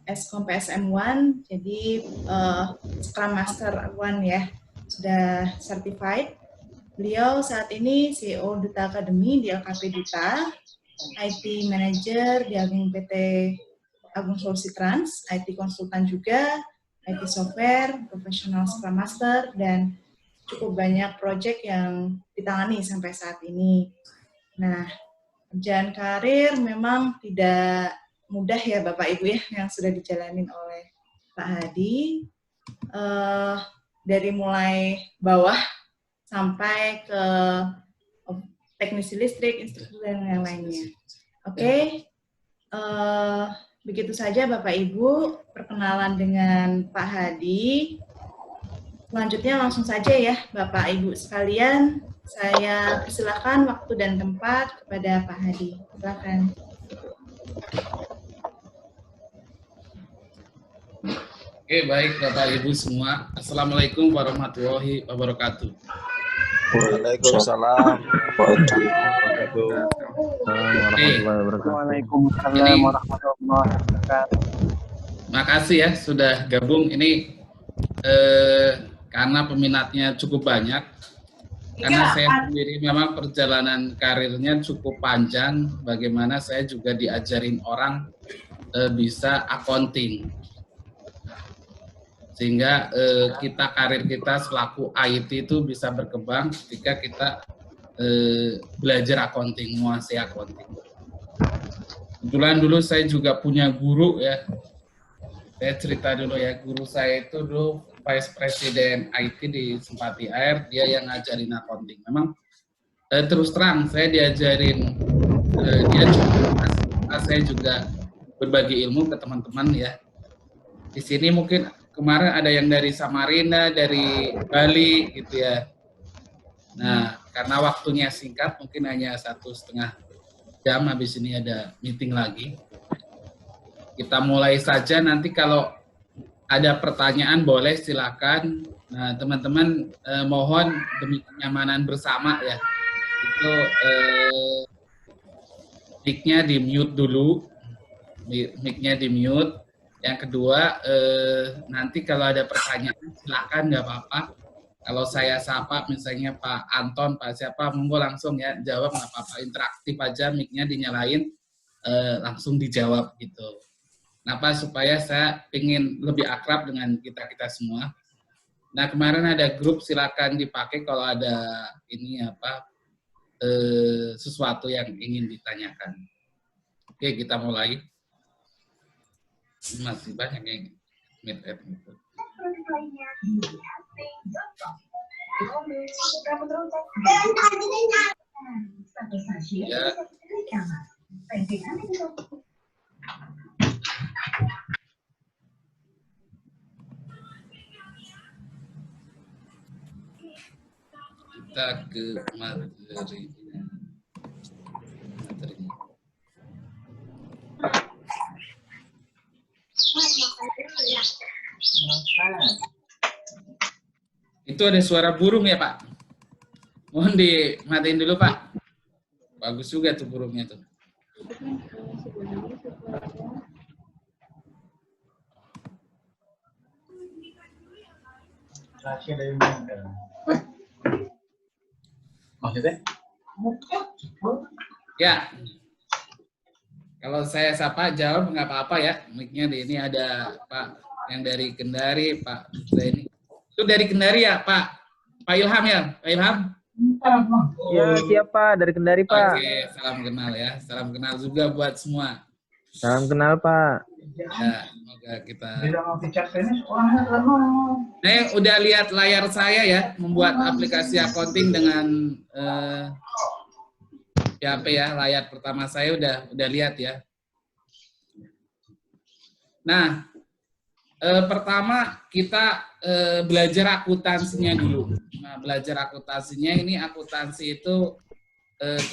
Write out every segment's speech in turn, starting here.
Eskom PSM1, jadi Scrum Master 1 ya, sudah certified. Beliau saat ini CEO Duta Academy di LKP Duta, IT Manager di Agung PT Agung Solusi Trans, IT konsultan juga, IT software, profesional Scrum Master, dan cukup banyak proyek yang ditangani sampai saat ini. Nah, perjalanan karir memang tidak mudah ya Bapak Ibu ya yang sudah dijalanin oleh Pak Hadi. Dari mulai bawah sampai ke teknisi listrik, instruktur, dan yang lainnya. Oke, begitu saja Bapak Ibu perkenalan dengan Pak Hadi. Selanjutnya langsung saja ya Bapak Ibu sekalian, saya persilakan waktu dan tempat kepada Pak Hadi. Silakan. Oke, baik Bapak Ibu semua. Assalamualaikum warahmatullahi wabarakatuh. Waalaikumsalam Waalaikumsalam warahmatullahi wabarakatuh. Makasih ya sudah gabung. Ini karena peminatnya cukup banyak. Karena saya sendiri memang perjalanan karirnya cukup panjang. Bagaimana saya juga diajarin orang bisa accounting. Sehingga karir kita selaku IT itu bisa berkembang ketika kita belajar accounting, menguasai accounting. Kebetulan dulu saya juga punya guru ya. Saya cerita dulu ya, guru saya itu dulu Vice President IT di Simpati Air, dia yang ngajarin accounting. Memang terus terang saya diajarin, dia juga, saya juga berbagi ilmu ke teman-teman ya. Di sini mungkin kemarin ada yang dari Samarinda, dari Bali gitu ya. Nah, karena waktunya singkat, mungkin hanya 1,5 jam, habis ini ada meeting lagi. Kita mulai saja, nanti kalau ada pertanyaan boleh silakan. Nah, teman-teman mohon demi kenyamanan bersama ya. Itu mic-nya di mute dulu. Mic-nya di mute. Yang kedua, nanti kalau ada pertanyaan silakan, nggak apa-apa. Kalau saya sapa misalnya Pak Anton, Pak siapa, monggo langsung ya jawab, nggak apa-apa, interaktif aja, mic-nya dinyalain, langsung dijawab gitu. Kenapa? Supaya saya ingin lebih akrab dengan kita-kita semua. Nah, kemarin ada grup, silakan dipakai kalau ada ini apa sesuatu yang ingin ditanyakan. Oke, kita mulai. Masih banyak yang mid-app itu. Ya. Kita ke materi. Itu ada suara burung ya Pak? Mohon dimatiin dulu Pak. Bagus juga tuh burungnya tuh. Maksudnya? Ya. Kalau saya sapa jawab nggak apa-apa ya. Mic-nya di ini ada Pak yang dari Kendari, Pak ini. Itu dari Kendari ya, Pak? Pak Ilham ya? Pak Ilham? Ya, siapa? Dari Kendari, Pak. Oke, salam kenal ya. Salam kenal juga buat semua. Salam kenal, Pak. Ya, semoga kita... Nah, udah lihat layar saya ya, membuat aplikasi accounting dengan... layar pertama saya udah lihat ya. Nah, pertama kita belajar akuntansinya dulu. Nah, belajar akuntansinya ini akuntansi itu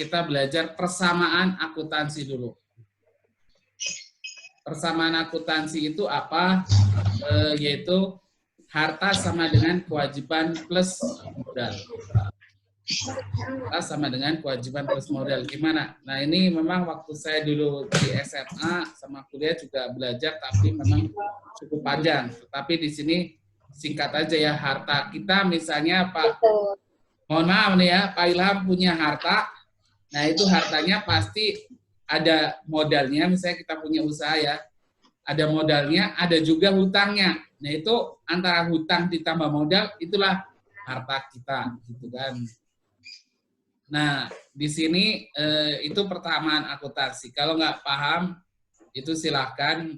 kita belajar persamaan akuntansi dulu. Persamaan akuntansi itu apa? Yaitu harta sama dengan kewajiban plus modal. sama dengan kewajiban plus modal. Gimana? Nah, ini memang waktu saya dulu di SMA sama kuliah juga belajar, tapi memang cukup panjang. Tetapi di sini singkat aja ya, harta kita misalnya Pak, mohon maaf nih ya, Pak Ilham punya harta. Nah, itu hartanya pasti ada modalnya, misalnya kita punya usaha ya, ada modalnya, ada juga hutangnya. Nah, itu antara hutang ditambah modal, itulah harta kita, gitu kan. Nah, di sini itu pertamaan akuntansi. Kalau nggak paham, itu silahkan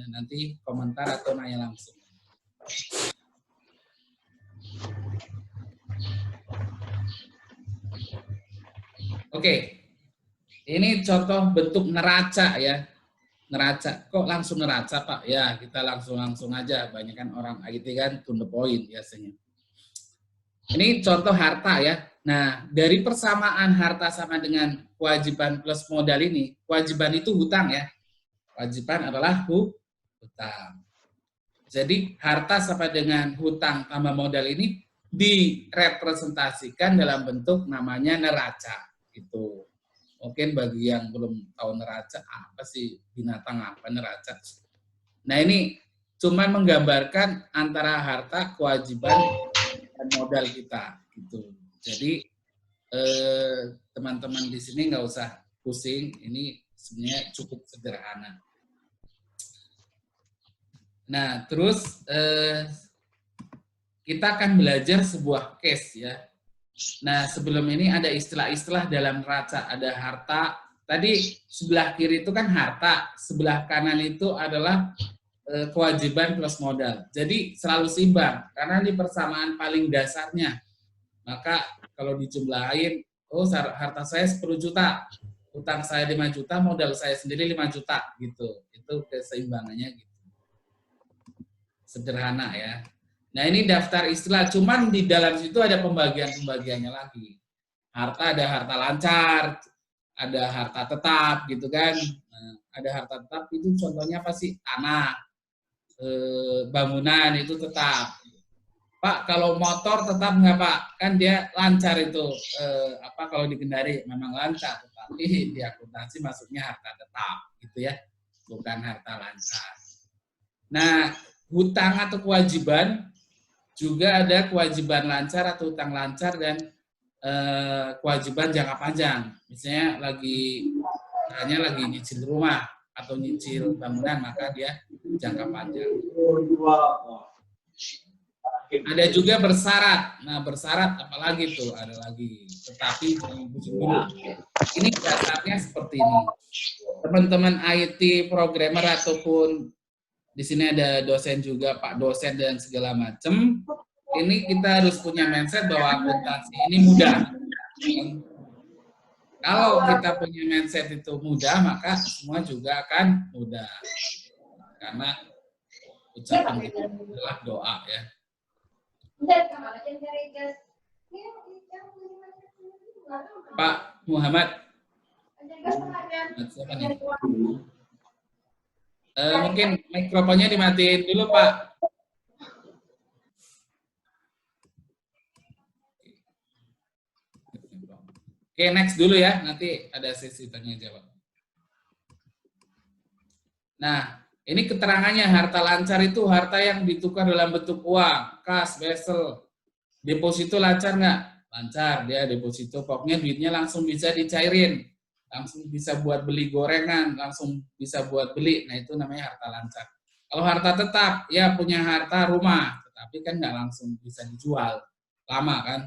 nanti komentar atau nanya langsung. Oke, ini contoh bentuk neraca ya. Neraca, kok langsung neraca Pak? Ya, kita langsung aja. Banyak kan orang IT kan to the point biasanya. Ini contoh harta ya. Nah, dari persamaan harta sama dengan kewajiban plus modal ini, kewajiban itu hutang ya. Kewajiban adalah hutang. Jadi harta sama dengan hutang tambah modal ini direpresentasikan dalam bentuk namanya neraca. Gitu. Mungkin bagi yang belum tahu neraca, apa sih binatang apa neraca. Nah ini cuma menggambarkan antara harta, kewajiban, dan modal kita. Gitu. Jadi teman-teman di sini nggak usah pusing, ini sebenarnya cukup sederhana. Nah terus kita akan belajar sebuah case ya. Nah, sebelum ini ada istilah-istilah dalam neraca, ada harta. Tadi sebelah kiri itu kan harta, sebelah kanan itu adalah kewajiban plus modal. Jadi selalu seimbang, karena ini persamaan paling dasarnya. Maka kalau dijumlahin, oh harta saya 10 juta, utang saya 5 juta, modal saya sendiri 5 juta, gitu. Itu keseimbangannya gitu. Sederhana ya. Nah ini daftar istilah, cuman di dalam situ ada pembagiannya lagi. Harta ada harta lancar, ada harta tetap gitu kan. Nah, ada harta tetap itu contohnya apa sih? Tanah, bangunan itu tetap. Pak kalau motor tetap nggak Pak? Kan dia lancar itu. Apa kalau dikendari memang lancar, tetapi di akuntansi masuknya harta tetap gitu ya, bukan harta lancar. Nah hutang atau kewajiban juga ada kewajiban lancar atau hutang lancar dan kewajiban jangka panjang. Misalnya hanya lagi nyicil rumah atau nyicil bangunan, maka dia jangka panjang. Ada juga bersyarat. Nah, bersyarat apalagi tuh? Ada lagi. Tetapi dulu. Ini dasarnya seperti ini. Teman-teman IT, programmer ataupun di sini ada dosen juga, Pak dosen dan segala macam. Ini kita harus punya mindset bahwa akuntansi ini mudah. Kalau kita punya mindset itu mudah, maka semua juga akan mudah. Karena ucapan kita adalah doa ya. Pak Muhammad. Siapa nih? Mungkin mikrofonnya dimatiin dulu Pak. Oke, next dulu ya, nanti ada sesi tanya jawab. Nah, ini keterangannya harta lancar itu harta yang ditukar dalam bentuk uang, kas, wesel. Deposito lancar nggak? Lancar, dia deposito. Pokoknya duitnya langsung bisa dicairin, langsung bisa buat beli gorengan, langsung bisa buat beli. Nah itu namanya harta lancar. Kalau harta tetap, ya punya harta rumah, tetapi kan nggak langsung bisa dijual, lama kan.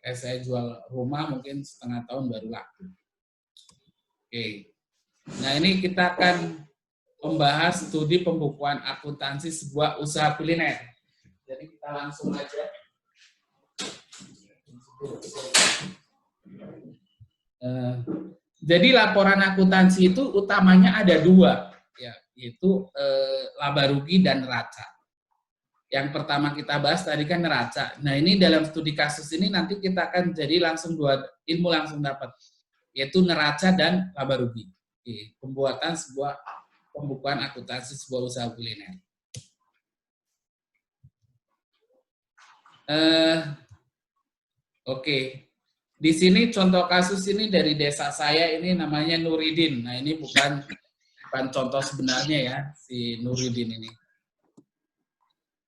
Kayak saya jual rumah mungkin setengah tahun baru laku. Oke. Nah ini kita akan membahas studi pembukuan akuntansi sebuah usaha kuliner. Jadi kita langsung aja. Jadi laporan akuntansi itu utamanya ada dua, ya, yaitu laba rugi dan neraca. Yang pertama kita bahas tadi kan neraca. Nah ini dalam studi kasus ini nanti kita akan jadi langsung dua ilmu langsung dapat, yaitu neraca dan laba rugi. Pembuatan sebuah pembukuan akuntansi sebuah usaha kuliner. Oke. Di sini contoh kasus ini dari desa saya, ini namanya Nuridin. Nah, ini bukan contoh sebenarnya ya, si Nuridin ini.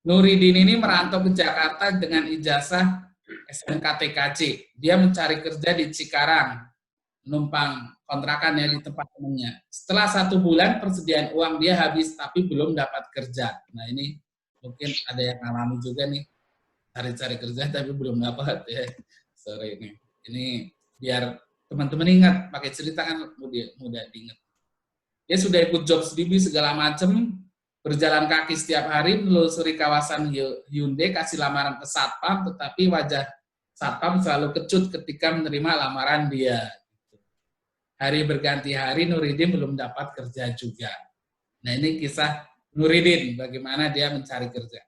Nuridin ini merantau ke Jakarta dengan ijazah SMK-TKC. Dia mencari kerja di Cikarang, numpang kontrakan ya di tempat temannya. Setelah 1 bulan persediaan uang dia habis, tapi belum dapat kerja. Nah, ini mungkin ada yang alami juga nih, cari-cari kerja tapi belum dapat ya. Sorry nih. Ini biar teman-teman ingat, pakai cerita kan mudah diingat. Dia sudah ikut job study segala macam, berjalan kaki setiap hari, menelusuri kawasan Hyundai, kasih lamaran ke satpam, tetapi wajah satpam selalu kecut ketika menerima lamaran dia. Hari berganti hari, Nuridin belum dapat kerja juga. Nah, ini kisah Nuridin, bagaimana dia mencari kerja.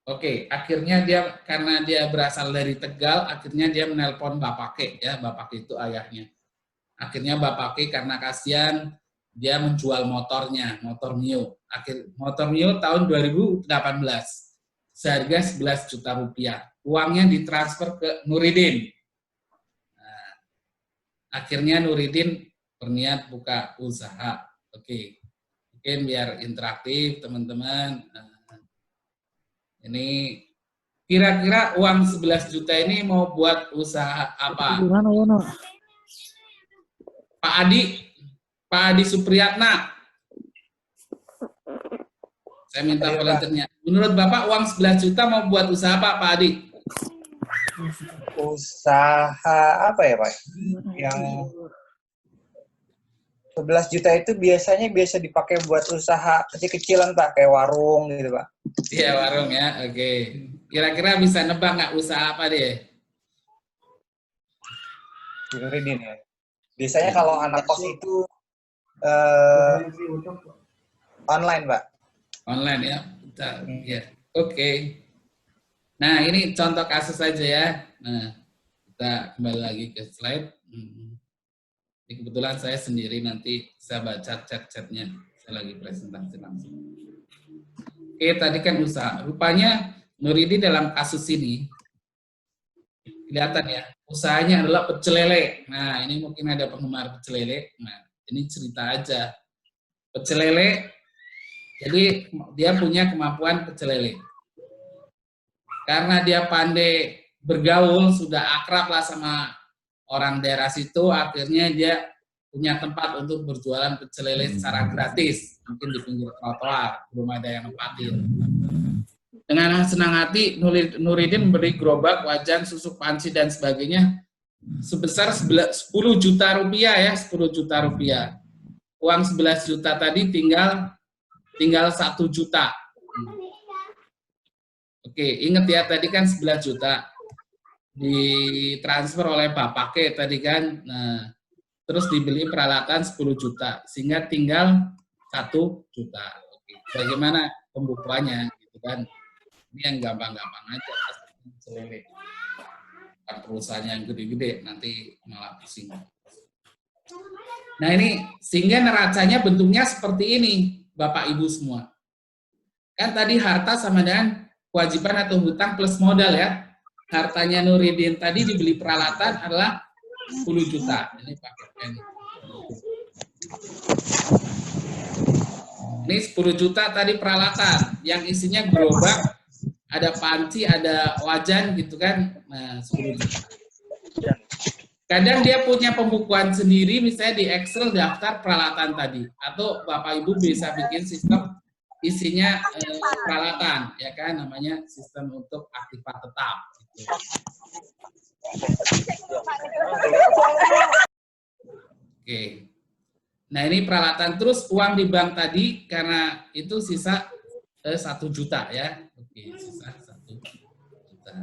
Oke, akhirnya dia, karena dia berasal dari Tegal, akhirnya dia menelpon Bapake, ya, Bapake itu ayahnya. Akhirnya Bapake karena kasihan, dia menjual motornya, motor Mio. Motor Mio tahun 2018, seharga 11 juta rupiah. Uangnya ditransfer ke Nuridin. Nah, akhirnya Nuridin berniat buka usaha. Oke, mungkin biar interaktif teman-teman. Ini kira-kira uang 11 juta ini mau buat usaha apa? Gimana ya, no? Pak Adi Supriyatna. Saya minta volunteernya. Menurut Bapak uang 11 juta mau buat usaha apa, Pak Adi? Usaha apa ya, Pak? Yang 11 juta itu biasanya biasa dipakai buat usaha kecil-kecilan, Pak, kayak warung gitu, Pak. Iya, warung ya. Oke. Kira-kira bisa nebak nggak usaha apa deh? Nuridin ya. Biasanya kalau anak kos itu online, Pak. Online ya. Ya. Oke. Nah, ini contoh kasus saja ya. Nah, kita kembali lagi ke slide. Ini kebetulan saya sendiri, nanti saya baca chat-chatnya. Saya lagi presentasi langsung. Oke, tadi kan usaha. Rupanya Nuridin dalam kasus ini, kelihatan ya, usahanya adalah pecel lele. Nah, ini mungkin ada penggemar pecel lele. Nah, ini cerita aja. Pecel lele, jadi dia punya kemampuan pecel lele. Karena dia pandai bergaul, sudah akrab lah sama orang daerah situ, akhirnya dia punya tempat untuk berjualan pecel lele secara gratis, mungkin di pinggir trotoar, belum ada yang nempatin. Dengan senang hati, Nuridin memberi gerobak, wajan, susu panci, dan sebagainya sebesar 10 juta rupiah ya, 10 juta rupiah. Uang 11 juta tadi tinggal 1 juta. Oke, ingat ya, tadi kan 11 juta. Ditransfer oleh Bapake tadi kan, nah, terus dibeli peralatan 10 juta, sehingga tinggal 1 juta. Oke. Bagaimana pembukuannya gitu kan? Ini yang gampang-gampang aja, selele. Perusahaan yang gede-gede nanti malah pusing. Nah, ini sehingga neracanya bentuknya seperti ini, Bapak Ibu semua. Kan tadi harta sama dengan kewajiban atau hutang plus modal ya. Hartanya Nuridin tadi dibeli peralatan adalah 10 juta. Ini pakai pen. Ini 10 juta tadi peralatan, yang isinya gerobak, ada panci, ada wajan gitu kan. Nah, 10 juta. Kadang dia punya pembukuan sendiri, misalnya di Excel daftar peralatan tadi. Atau Bapak Ibu bisa bikin sistem isinya peralatan, ya kan, namanya sistem untuk aktifat tetap. Gitu. Oke. Nah, ini peralatan. Terus uang di bank tadi, karena itu sisa 1 juta ya. Oke, sisa 1 juta.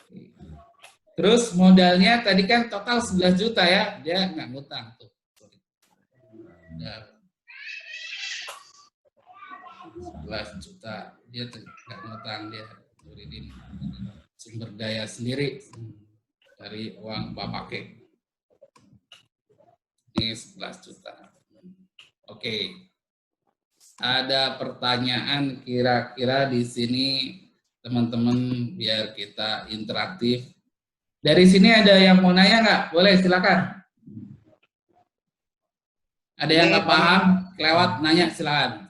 Oke. Terus modalnya tadi kan total 11 juta ya. Dia nggak ngutang tuh. 11 juta. Dia nggak ngutang, dia Nuridin sumber daya sendiri dari uang Bapake. Ini 11 juta. Oke. Ada pertanyaan kira-kira di sini teman-teman biar kita interaktif. Dari sini ada yang mau nanya nggak? Boleh, silakan. Ada yang nggak paham, kelewat, nanya, silakan.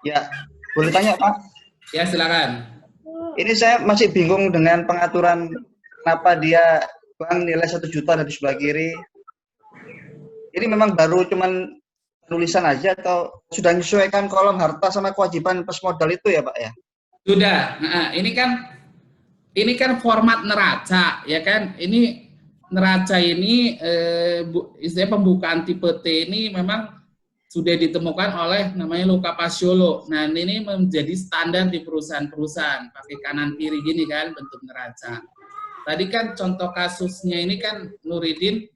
Ya, boleh tanya Pak? Ya, silakan. Ini saya masih bingung dengan pengaturan kenapa dia bank nilai 1 juta dari sebelah kiri. Ini memang baru cuman tulisan aja atau sudah menyesuaikan kolom harta sama kewajiban plus modal itu ya Pak ya? Sudah. Nah, ini kan format neraca, ya kan? Ini neraca ini istilah pembukaan tipe T ini memang sudah ditemukan oleh namanya Luca Paciolo. Nah, ini menjadi standar di perusahaan-perusahaan, pakai kanan kiri gini kan bentuk neraca. Tadi kan contoh kasusnya ini kan Nuridin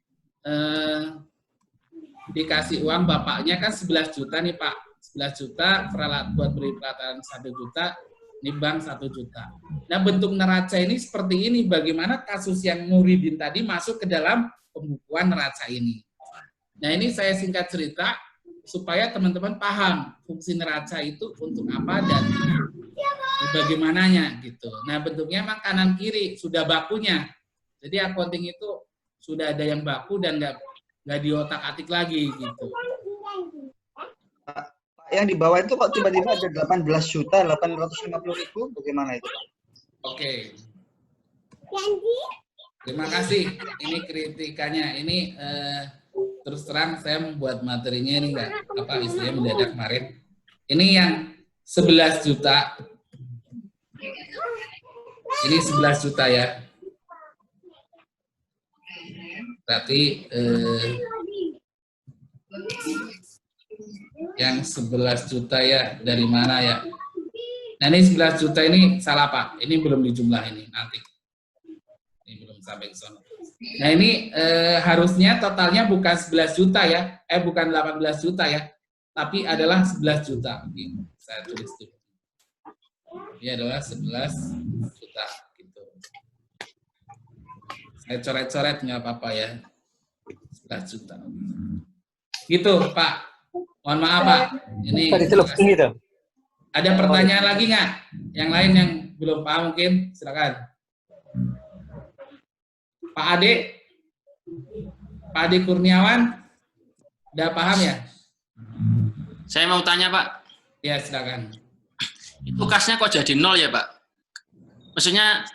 dikasih uang bapaknya kan 11 juta nih Pak. 11 juta buat beli peralatan 1 juta, ini bank 1 juta. Nah, bentuk neraca ini seperti ini, bagaimana kasus yang Nuridin tadi masuk ke dalam pembukuan neraca ini. Nah, ini saya singkat cerita supaya teman-teman paham fungsi neraca itu untuk apa dan bagaimananya gitu. Nah, bentuknya memang kanan kiri sudah bakunya. Jadi accounting itu sudah ada yang baku dan nggak diotak-atik lagi gitu. Pak, yang di bawah itu kok tiba-tiba ada 18.850.000, bagaimana itu Pak? Oke. Terima kasih. Ini kritikannya. Ini terus terang saya membuat materinya ini nggak apa istilahnya mendadak kemarin. Ini yang 11 juta. Ini 11 juta ya. Berarti yang 11 juta ya dari mana ya? Nah, ini 11 juta ini salah Pak. Ini belum dijumlah ini nanti. Ini belum sampai ke sana. Nah, ini harusnya totalnya bukan 11 juta ya. Bukan 18 juta ya. Tapi adalah 11 juta. Ini saya tulis dulu. Ini adalah 11 juta gitu. Saya coret-coret nggak apa-apa ya. 11 juta. Gitu, Pak. Mohon maaf, Pak. Ini ada pertanyaan lagi nggak? Yang lain yang belum paham mungkin, silakan. Pak Ade Kurniawan, udah paham ya? Saya mau tanya Pak. Ya, silakan. Itu kasnya kok jadi 0 ya Pak? Maksudnya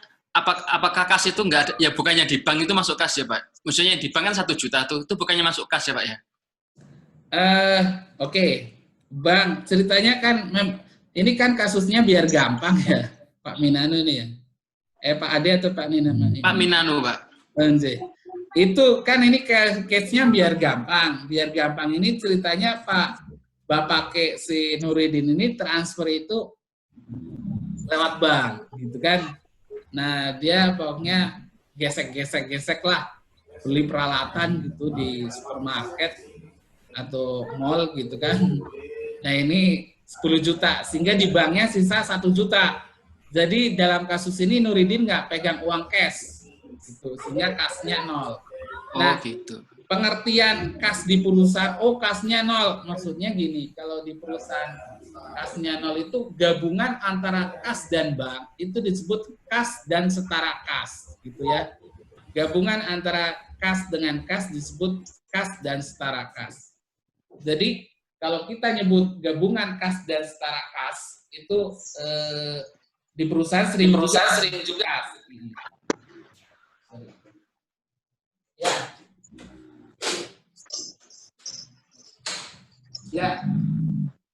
apakah kas itu nggak ada? Ya bukannya di bank itu masuk kas ya Pak? Maksudnya di bank kan 1 juta tuh, itu bukannya masuk kas ya Pak ya? Oke. Bang, ceritanya kan ini kan kasusnya biar gampang ya, Pak Minanu ini ya. Pak Ade atau Pak Minanu? Pak Minanu, Pak. Itu kan ini case-nya biar gampang. Biar gampang ini ceritanya Bapak si Nuridin ini transfer itu lewat bank, gitu kan. Nah, dia pokoknya gesek lah. Beli peralatan gitu di supermarket atau mall gitu kan. Nah, ini 10 juta, sehingga di banknya sisa 1 juta. Jadi dalam kasus ini Nuridin nggak pegang uang cash, gitu, sehingga kasnya 0. Nah, gitu. Pengertian kas di perusahaan, kasnya 0, maksudnya gini, kalau di perusahaan kasnya 0 itu gabungan antara kas dan bank, itu disebut kas dan setara kas, gitu ya. Gabungan antara kas dengan kas disebut kas dan setara kas. Jadi kalau kita nyebut gabungan kas dan setara kas itu di perusahaan sering juga kas. Ya. Ya.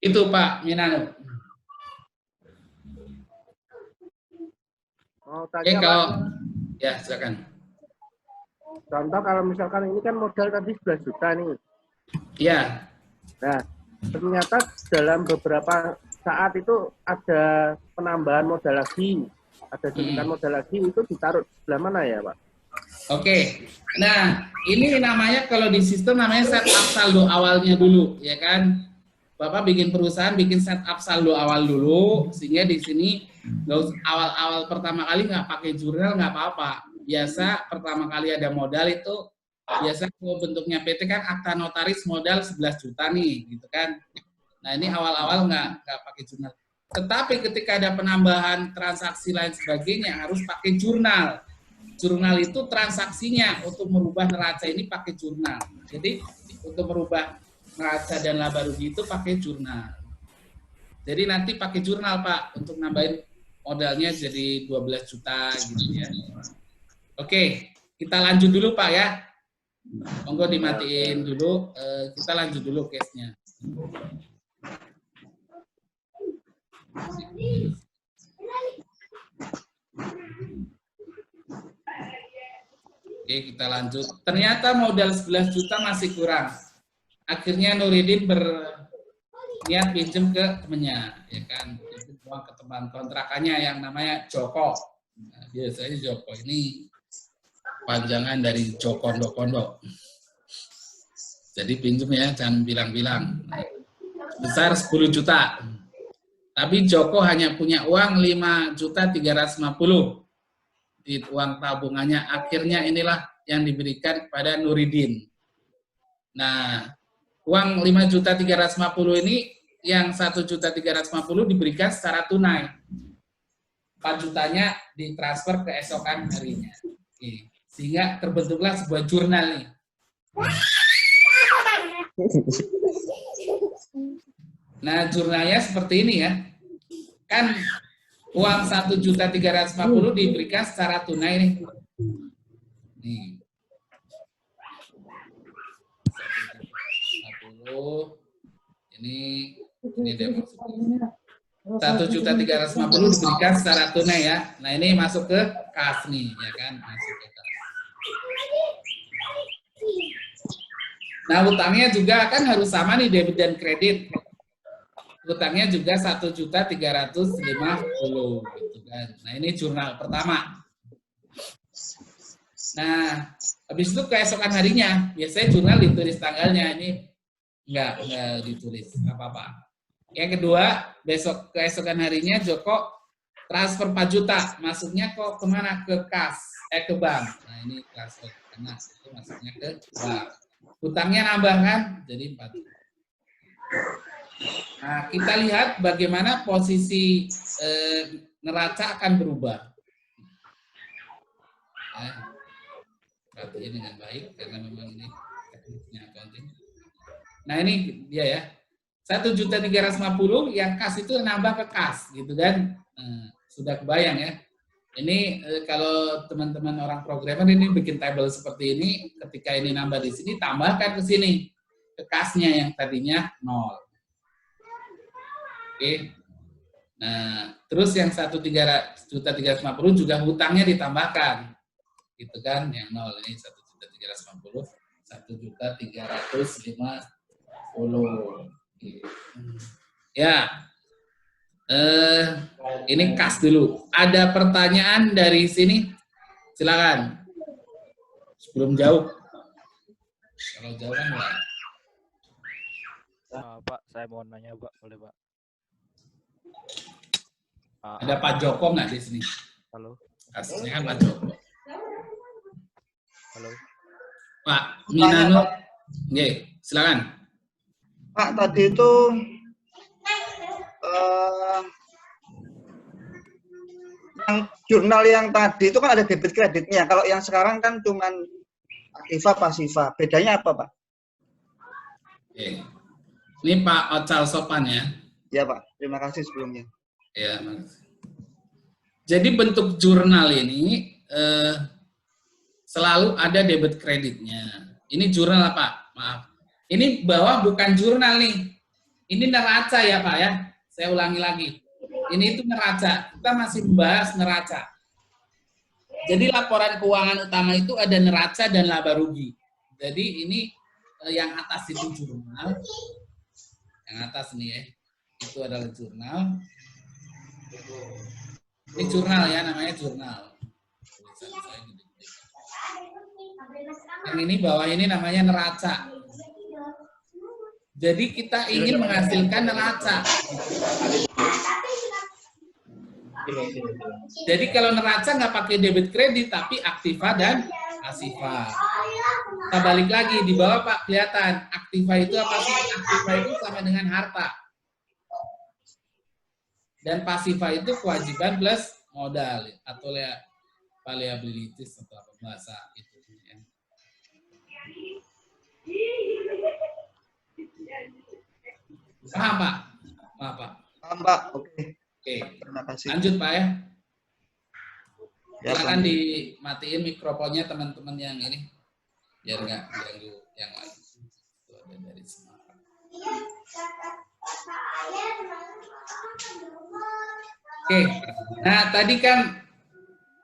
Itu Pak Minano. Oke, kalau ya silakan. Contoh kalau misalkan ini kan modal tadi 11 juta nih. Iya. Nah, ternyata dalam beberapa saat itu ada penambahan modal lagi, ada suntikan modal lagi, itu ditaruh sebelah mana ya Pak? Oke, nah ini namanya kalau di sistem namanya setup saldo awalnya dulu, ya kan? Bapak bikin perusahaan, bikin setup saldo awal dulu, sehingga di sini awal-awal pertama kali nggak pakai jurnal nggak apa-apa. Biasa pertama kali ada modal itu biasa kalau bentuknya PT kan akta notaris modal 11 juta nih, gitu kan. Nah ini awal-awal nggak pakai jurnal. Tetapi ketika ada penambahan transaksi lain sebagainya harus pakai jurnal. Jurnal itu transaksinya untuk merubah neraca ini pakai jurnal. Jadi untuk merubah neraca dan laba rugi itu pakai jurnal. Jadi nanti pakai jurnal Pak untuk nambahin modalnya jadi 12 juta gitu ya. Oke, kita lanjut dulu Pak ya. Monggo dimatiin dulu, kita lanjut dulu case-nya. Oke, kita lanjut. Ternyata modal 11 juta masih kurang. Akhirnya Nuridin berniat pinjam ke temannya, ya kan? Pinjam uang ke teman kontrakannya yang namanya Joko. Nah, biasanya Joko ini panjangan dari Jokondo-kondo. Jadi pinjam ya, jangan bilang-bilang. Besar 10 juta. Tapi Joko hanya punya uang 5.350.000 di uang tabungannya. Akhirnya inilah yang diberikan kepada Nuridin. Nah, uang 5.350.000 ini yang 1.350.000 diberikan secara tunai. 4 jutanya ditransfer keesokan harinya. Oke. Sehingga terbentuklah sebuah jurnal nih. Nah, jurnalnya seperti ini ya. Kan uang 1.350.000 diberikan secara tunai nih. Nih. 1.350.000 ini dia maksudnya. 1.350.000 diberikan secara tunai ya. Nah, ini masuk ke kas nih, ya kan? Masuk ke kas. Nah, utangnya juga kan harus sama nih, debit dan kredit. Utangnya juga 1.350.000 gitu kan. Nah, ini jurnal pertama. Nah, habis itu keesokan harinya, biasanya jurnal ditulis tanggalnya, ini enggak ditulis apa-apa. Yang kedua, keesokan harinya Joko transfer 4 juta, masuknya kok kemana? Ke kas, ke bank. Nah, ini transfer karena itu masuknya ke bank. Utangnya nambah kan, jadi 4 juta. Nah, kita lihat bagaimana posisi neraca akan berubah. Perhatikan dengan baik karena memang ini tekniknya accounting. Nah, ini dia ya. 1.350.000 yang kas itu nambah ke kas gitu kan. Sudah kebayang ya. Ini kalau teman-teman orang programmer ini bikin table seperti ini, ketika ini nambah di sini tambahkan ke sini ke kasnya yang tadinya 0. Oke. Nah, terus yang 1.350.000 juga hutangnya ditambahkan. Gitu kan, yang 0 ini 1.350.000, 1.350.000. Ya. Ini kas dulu. Ada pertanyaan dari sini? Silakan. Sebelum jauh. Kalau jauh kan enggak. Pak, saya mau nanya, Pak. Boleh, Pak? Ada Pak Joko nggak di sini? Halo. Aslinya kan Pak Joko. Halo. Pak Minano. Nggih, silakan. Pak, tadi itu yang jurnal yang tadi itu kan ada debit kreditnya. Kalau yang sekarang kan cuman aktiva pasiva. Bedanya apa, Pak? Oke. Ini Pak Ocal Sopan ya. Ya, Pak. Terima kasih sebelumnya. Ya, makasih. Jadi bentuk jurnal ini selalu ada debit kreditnya. Ini jurnal Pak, maaf. Ini bawah bukan jurnal nih. Ini neraca ya Pak ya. Saya ulangi lagi. Ini itu neraca. Kita masih membahas neraca. Jadi laporan keuangan utama itu ada neraca dan laba rugi. Jadi ini yang atas itu jurnal. Yang atas nih ya. Itu adalah jurnal. Ini jurnal ya, namanya jurnal. Yang ini bawah ini namanya neraca. Jadi kita ingin menghasilkan neraca. Jadi kalau neraca nggak pakai debit kredit, tapi aktiva dan pasiva. Kita balik lagi di bawah Pak, kelihatan aktiva itu apa sih? Aktiva itu sama dengan harta. Dan pasifa itu kewajiban plus modal atau liabilities atau apa bahasa itu. Ya. Paham Pak? Paham Pak? Paham Pak, oke. Oke. Terima kasih. Lanjut Pak ya. Ya, Silakan lanjut. dimatiin mikrofonnya teman-teman yang ini biar nggak ganggu yang lain. Itu ada dari Semarang. Oke, nah tadi kan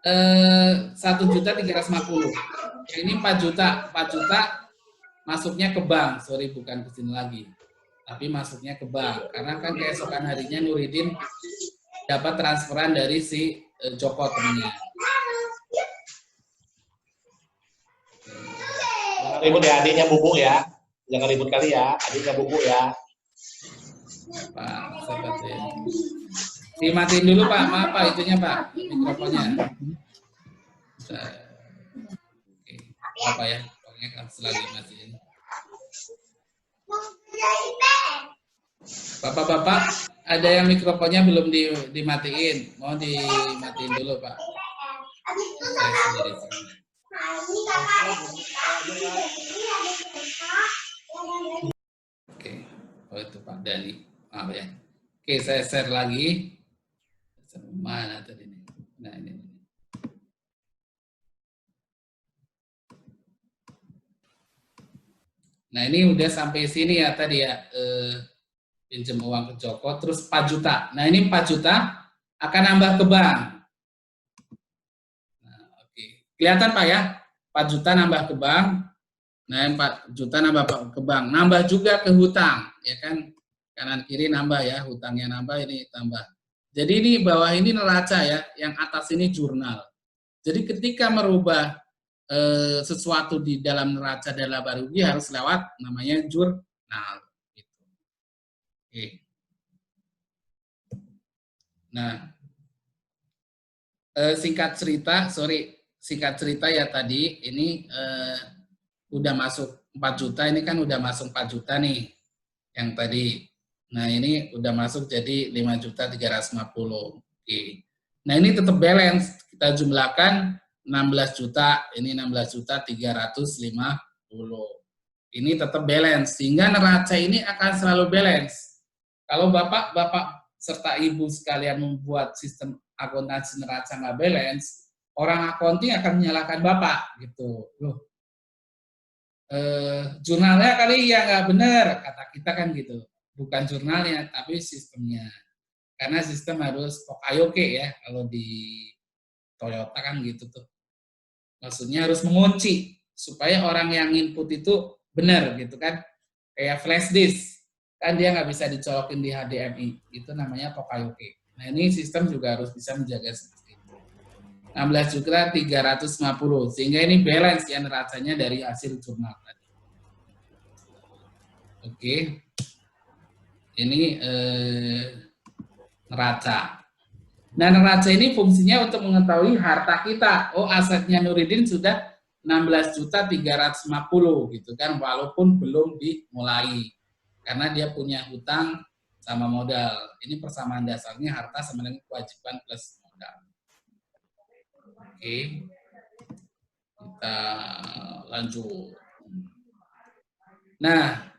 1.350.000. Ini 4 juta masuknya ke bank. Sorry, bukan ke sini lagi. Tapi masuknya ke bank. Karena kan keesokan harinya Nuridin dapat transferan dari si Joko temennya. Jangan ribut ya, adiknya bubuk ya. Jangan ribut kali ya, adiknya bubuk ya. Pak, sahabat ya. Dimatiin dulu Pak, maaf Pak itunya Pak, mikrofonnya. Oke, apa ya, pokoknya kan selagi matiin. Bapak-bapak, ada yang mikrofonnya belum dimatiin, mau dimatiin dulu Pak. Saya sendiri. Oke, oh itu Pak Dani, maaf ya. Oke, saya share lagi. Mana tadi nih? Nah ini. Nah ini udah sampai sini ya tadi ya, pinjam uang ke Joko, terus 4 juta. Nah ini 4 juta akan nambah ke bank. Nah, oke. Kelihatan Pak ya, 4 juta nambah ke bank. Nah 4 juta nambah ke bank, nambah juga ke hutang, ya kan? Kanan kiri nambah ya, hutangnya nambah, ini tambah. Jadi ini bawah ini neraca ya, yang atas ini jurnal. Jadi ketika merubah sesuatu di dalam neraca dan laba rugi harus lewat namanya jurnal. Gitu. Oke. Nah, singkat cerita ya tadi ini udah masuk 4 juta, ini kan udah masuk 4 juta nih yang tadi. Nah ini udah masuk jadi 5.350.000. Oke. Nah ini tetap balance, kita jumlahkan 16 juta, ini 16.350.000. Ini tetap balance, sehingga neraca ini akan selalu balance. Kalau Bapak serta Ibu sekalian membuat sistem akuntansi neraca nggak balance, orang accounting akan menyalahkan Bapak gitu. Loh, jurnalnya kali ya nggak benar, kata kita kan gitu. Bukan jurnalnya, tapi sistemnya. Karena sistem harus pokayoke ya, kalau di Toyota kan gitu tuh. Maksudnya harus mengunci, supaya orang yang input itu benar gitu kan. Kayak flash disk, kan dia nggak bisa dicolokin di HDMI, itu namanya pokayoke. Nah ini sistem juga harus bisa menjaga seperti itu. 16.350.000, sehingga ini balance ya neracanya dari hasil jurnal tadi. Oke. Ini neraca. Nah, neraca ini fungsinya untuk mengetahui harta kita. Oh, asetnya Nuridin sudah 16.350 gitu kan, walaupun belum dimulai. Karena dia punya hutang sama modal. Ini persamaan dasarnya harta sama dengan kewajiban plus modal. Oke. Kita lanjut. Nah,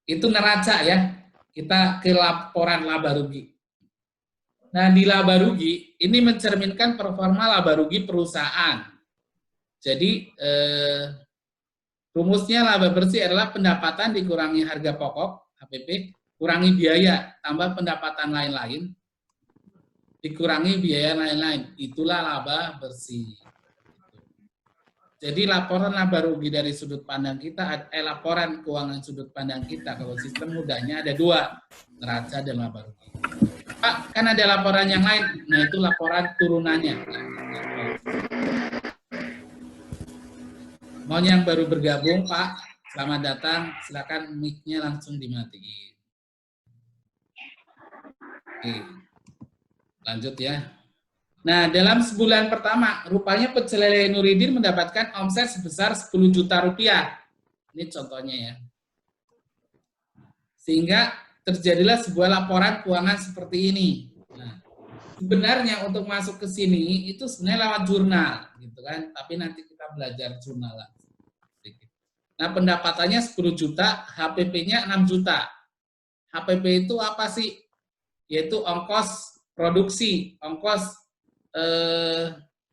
itu neraca ya. Kita ke laporan laba rugi. Nah, di laba rugi, ini mencerminkan performa laba rugi perusahaan. Jadi, rumusnya laba bersih adalah pendapatan dikurangi harga pokok, HPP, kurangi biaya, tambah pendapatan lain-lain, dikurangi biaya lain-lain. Itulah laba bersih. Jadi laporan laba rugi dari sudut pandang kita, laporan keuangan sudut pandang kita, kalau sistem mudahnya ada 2, neraca dan laba rugi. Pak, kan ada laporan yang lain, nah itu laporan turunannya. Mau yang baru bergabung, Pak, selamat datang, silakan mic-nya langsung dimatiin. Oke, lanjut ya. Nah, dalam sebulan pertama, rupanya Pecel Lele Nuridin mendapatkan omset sebesar 10 juta rupiah. Ini contohnya ya. Sehingga terjadilah sebuah laporan keuangan seperti ini. Nah, sebenarnya untuk masuk ke sini itu sebenarnya lewat jurnal, gitu kan? Tapi nanti kita belajar jurnalan. Nah, pendapatannya 10 juta, HPP-nya 6 juta. HPP itu apa sih? Yaitu ongkos produksi, ongkos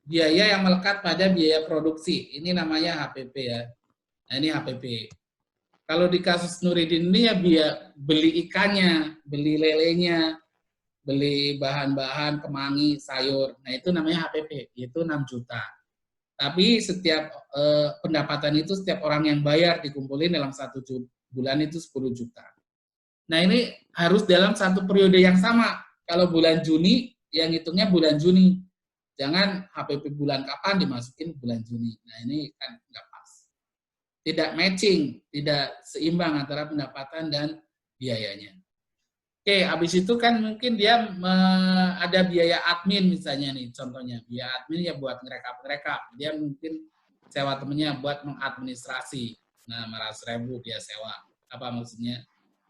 biaya yang melekat pada biaya produksi. Ini namanya HPP ya. Nah, ini HPP. Kalau di kasus Nuridin ini ya beli ikannya, beli lelenya, beli bahan-bahan kemangi, sayur. Nah, itu namanya HPP, yaitu 6 juta. Tapi setiap pendapatan itu setiap orang yang bayar dikumpulin dalam 1 bulan itu 10 juta. Nah, ini harus dalam satu periode yang sama. Kalau bulan Juni, yang hitungnya bulan Juni. Jangan HPP bulan kapan dimasukin bulan Juni. Nah, ini kan nggak pas. Tidak matching, tidak seimbang antara pendapatan dan biayanya. Oke, habis itu kan mungkin dia ada biaya admin misalnya nih, contohnya. Biaya admin ya buat ngerekap. Dia mungkin sewa temennya buat mengadministrasi. Nah, 500.000 dia sewa. Apa maksudnya?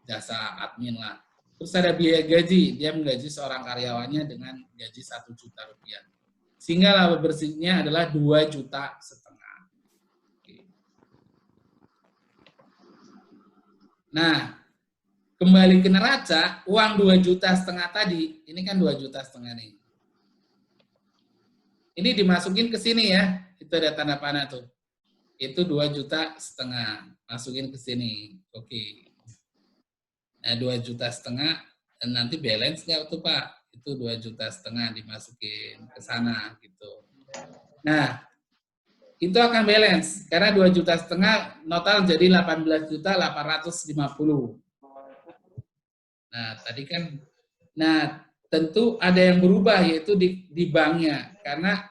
Jasa admin lah. Terus ada biaya gaji. Dia menggaji seorang karyawannya dengan gaji 1 juta rupiah. Sehingga laba bersihnya adalah 2,5 juta. Oke. Nah, kembali ke neraca, uang 2,5 juta tadi, ini kan 2,5 juta nih. Ini dimasukin ke sini ya, itu ada tanda panah tuh. Itu 2,5 juta, masukin ke sini. Oke. Nah, 2,5 juta, dan nanti balance nggak tuh Pak? Itu 2,5 juta dimasukin ke sana gitu. Nah, itu akan balance, karena 2,5 juta total jadi 18.850.000. Nah, tadi kan, tentu ada yang berubah yaitu di banknya, karena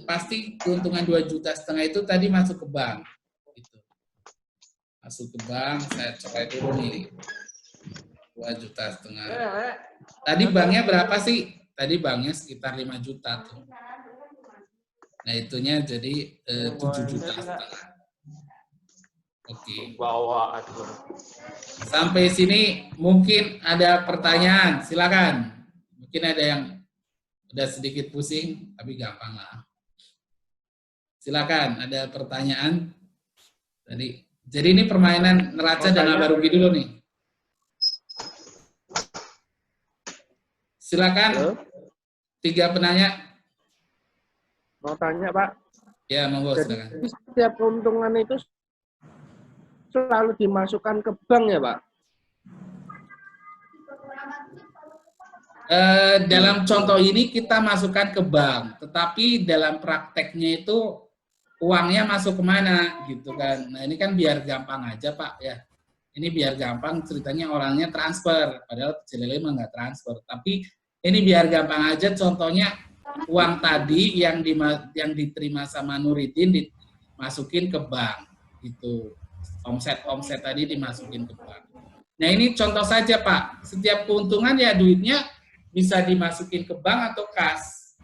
pasti keuntungan 2,5 juta itu tadi masuk ke bank. Gitu. Masuk ke bank, saya coba dulu nih, 2,5 juta. Tadi banknya berapa sih? Tadi banknya sekitar 5 juta tuh. Nah, itunya jadi 7,5 juta. Oke. Sampai sini mungkin ada pertanyaan, silakan. Mungkin ada yang udah sedikit pusing, tapi gampang lah. Silakan, ada pertanyaan. Jadi ini permainan neraca dan laba rugi dulu nih. Silakan. Halo? 3 penanya. Mau tanya, Pak? Ya, monggo silakan. Jadi setiap keuntungan itu selalu dimasukkan ke bank ya, Pak? Dalam contoh ini kita masukkan ke bank, tetapi dalam prakteknya itu uangnya masuk kemana gitu kan. Nah, ini kan biar gampang aja Pak ya. Ini biar gampang, ceritanya orangnya transfer, padahal Cilele mah nggak transfer. Tapi ini biar gampang aja, contohnya uang tadi yang diterima sama Nuridin dimasukin ke bank gitu. Omset tadi dimasukin ke bank. Nah, ini contoh saja Pak. Setiap keuntungan ya duitnya bisa dimasukin ke bank atau kas.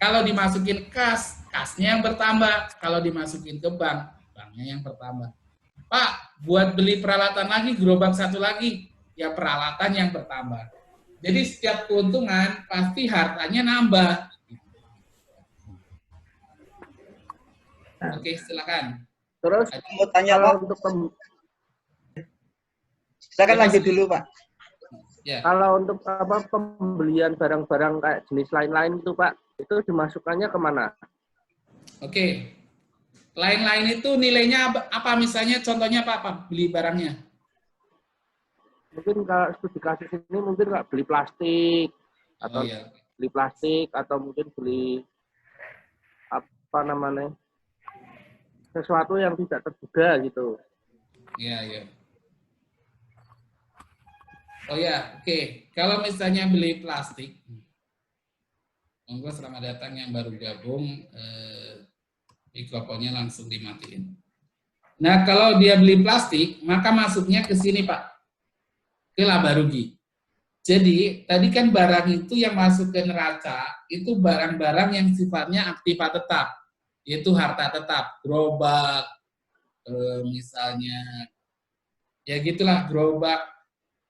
Kalau dimasukin kas, kasnya yang bertambah. Kalau dimasukin ke bank, banknya yang bertambah. Pak, buat beli peralatan lagi, gerobak 1 lagi, ya peralatan yang bertambah. Jadi setiap keuntungan pasti hartanya nambah. Oke, silakan. Terus mau tanya Pak, untuk silakan lanjut dulu Pak. Ya. Kalau untuk pembelian barang-barang kayak jenis lain-lain itu Pak, itu dimasukkannya kemana? Oke. Lain-lain itu nilainya apa misalnya contohnya Pak beli barangnya? Mungkin kalau studi kasus ini mungkin nggak beli plastik atau beli plastik atau mungkin beli apa namanya sesuatu yang tidak terduga gitu. Iya, iya. Oh ya, oke. Kalau misalnya beli plastik, monggo selamat datang yang baru gabung, mikrofonnya langsung dimatiin. Nah, kalau dia beli plastik, maka masuknya ke sini Pak, ke laba rugi. Jadi, tadi kan barang itu yang masuk ke neraca, itu barang-barang yang sifatnya aktiva tetap, yaitu harta tetap, gerobak, misalnya, ya gitulah, gerobak,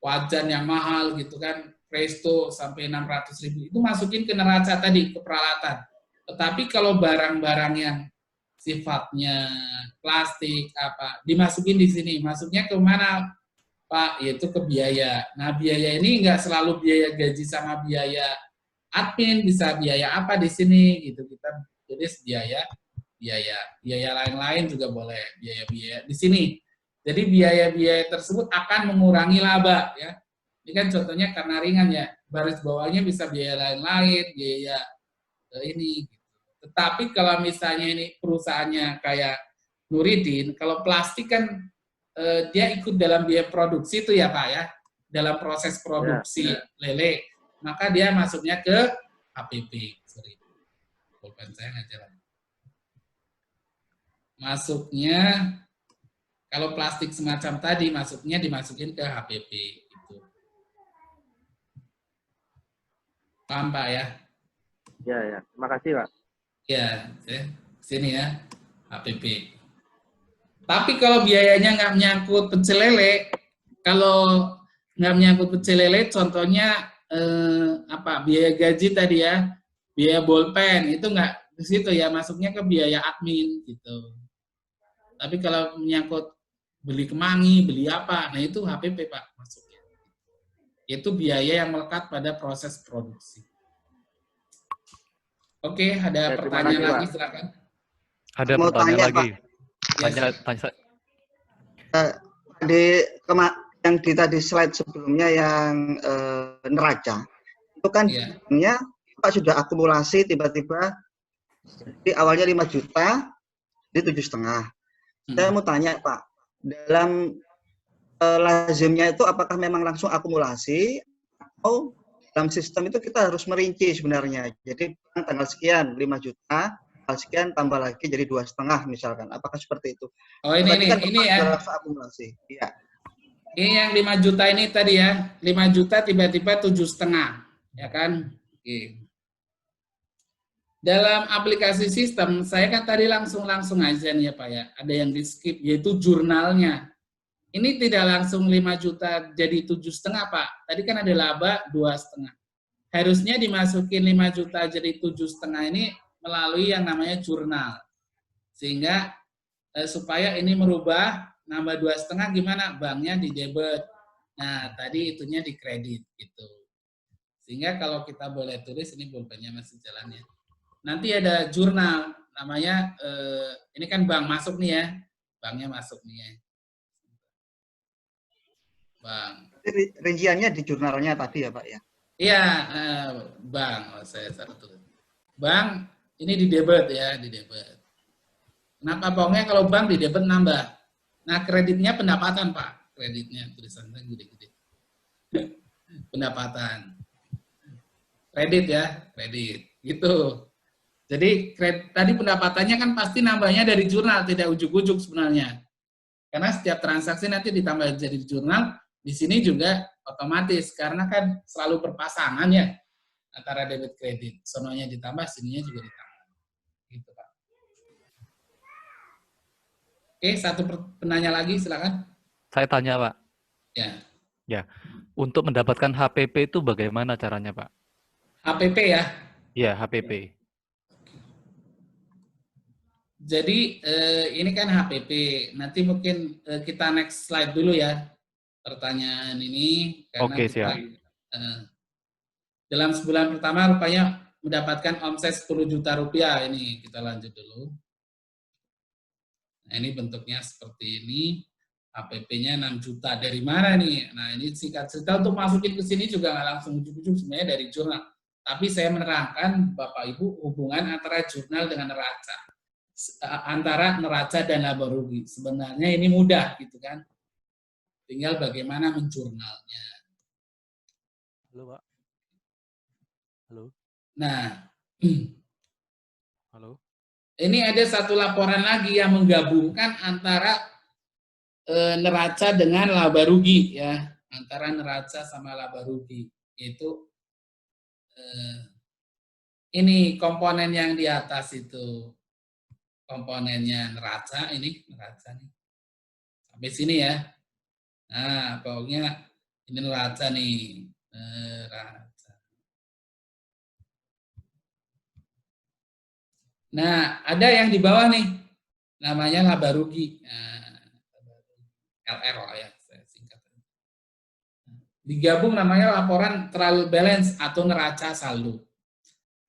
wajan yang mahal gitu kan, Presto sampai 600.000 itu masukin ke neraca tadi, ke peralatan. Tetapi kalau barang-barang yang sifatnya plastik apa dimasukin di sini, masuknya ke mana Pak? Yaitu ke biaya. Nah, biaya ini nggak selalu biaya gaji sama biaya admin, bisa biaya apa di sini gitu. Kita tulis biaya lain-lain juga boleh, biaya-biaya di sini. Jadi biaya-biaya tersebut akan mengurangi laba ya. Ini kan contohnya karena ringan ya. Baris bawahnya bisa biaya lain-lain, biaya ini. Tetapi kalau misalnya ini perusahaannya kayak Nuridin, kalau plastik kan dia ikut dalam biaya produksi itu ya Pak ya, dalam proses produksi lele, maka dia masuknya ke HPP. Sorry, pulpen saya nggak jalan. Masuknya kalau plastik semacam tadi masuknya dimasukin ke HPP itu. Paham Pak ya? Ya, terima kasih Pak. Ya, sini ya, HPP. Tapi kalau biayanya nggak menyangkut pecel lele, kalau nggak menyangkut pecel lele, contohnya biaya gaji tadi ya, biaya bolpen itu nggak di situ ya, masuknya ke biaya admin gitu. Tapi kalau menyangkut beli kemangi, beli apa, nah itu HPP Pak masuknya. Itu biaya yang melekat pada proses produksi. Oke, ada pertanyaan lagi, silakan. Ada mau pertanyaan tanya, lagi. Pak. Yang di slide sebelumnya yang neraca, itu kan sebenarnya Pak sudah akumulasi tiba-tiba, jadi awalnya 5 juta, jadi 7,5. Saya mau tanya Pak, dalam lazimnya itu apakah memang langsung akumulasi atau dalam sistem itu kita harus merinci sebenarnya. Jadi tanggal sekian 5 juta, tanggal sekian tambah lagi jadi 2,5 misalkan. Apakah seperti itu? Oh ini ya. Akumulasi. Iya. Ini yang 5 juta ini tadi ya. 5 juta tiba-tiba 7,5, ya kan? Oke. Dalam aplikasi sistem, saya kan tadi langsung aja nih ya Pak ya. Ada yang di skip, yaitu jurnalnya. Ini tidak langsung 5 juta jadi 7,5 Pak. Tadi kan ada laba 2,5. Harusnya dimasukin 5 juta jadi 7,5 ini melalui yang namanya jurnal. Sehingga supaya ini merubah, nambah 2,5 gimana? Banknya di debit. Nah, tadi itunya di kredit gitu. Sehingga kalau kita boleh tulis, ini pulpennya masih jalannya. Nanti ada jurnal, namanya, ini kan bank masuk nih ya. Banknya masuk nih ya. Bang. Rinciannya di jurnalnya tadi ya Pak ya? Iya, Bang. Saya salah tulis. Bang, ini di debit ya, di debit. Kenapa bohongnya kalau bank di debit nambah? Nah, kreditnya pendapatan Pak. Kreditnya, tulisannya gede-gede. Pendapatan. Kredit ya, kredit. Gitu. Jadi tadi pendapatannya kan pasti nambahnya dari jurnal, tidak ujuk-ujuk sebenarnya. Karena setiap transaksi nanti ditambah jadi jurnal, di sini juga otomatis karena kan selalu berpasangan ya antara debit kredit. Sononya ditambah, sininya juga ditambah. Gitu Pak. Oke, satu penanya lagi silakan. Saya tanya Pak. Ya. Untuk mendapatkan HPP itu bagaimana caranya Pak? HPP ya? Iya, HPP. Jadi ini kan HPP. Nanti mungkin kita next slide dulu ya pertanyaan ini. Karena Oke, siap. Dalam sebulan pertama rupanya mendapatkan omset 10 juta rupiah. Ini kita lanjut dulu. Nah ini bentuknya seperti ini. HPP-nya 6 juta. Dari mana nih? Nah ini singkat cerita untuk masukin ke sini juga nggak langsung ujuk-ujuk sebenarnya dari jurnal. Tapi saya menerangkan Bapak Ibu hubungan antara jurnal dengan neraca. Antara neraca dan laba rugi. Sebenarnya ini mudah gitu kan. Tinggal bagaimana menjurnalnya. Halo, Pak. Halo. Nah. Halo. Ini ada satu laporan lagi yang menggabungkan antara neraca dengan laba rugi ya. Antara neraca sama laba rugi. Yaitu ini komponen yang di atas itu. Komponennya neraca, ini neraca nih. Sampai sini ya. Nah, pokoknya ini neraca nih. neraca. Nah, ada yang di bawah nih, namanya laba rugi. Nah, LR lah ya, saya singkat. Digabung namanya laporan trial balance atau neraca saldo.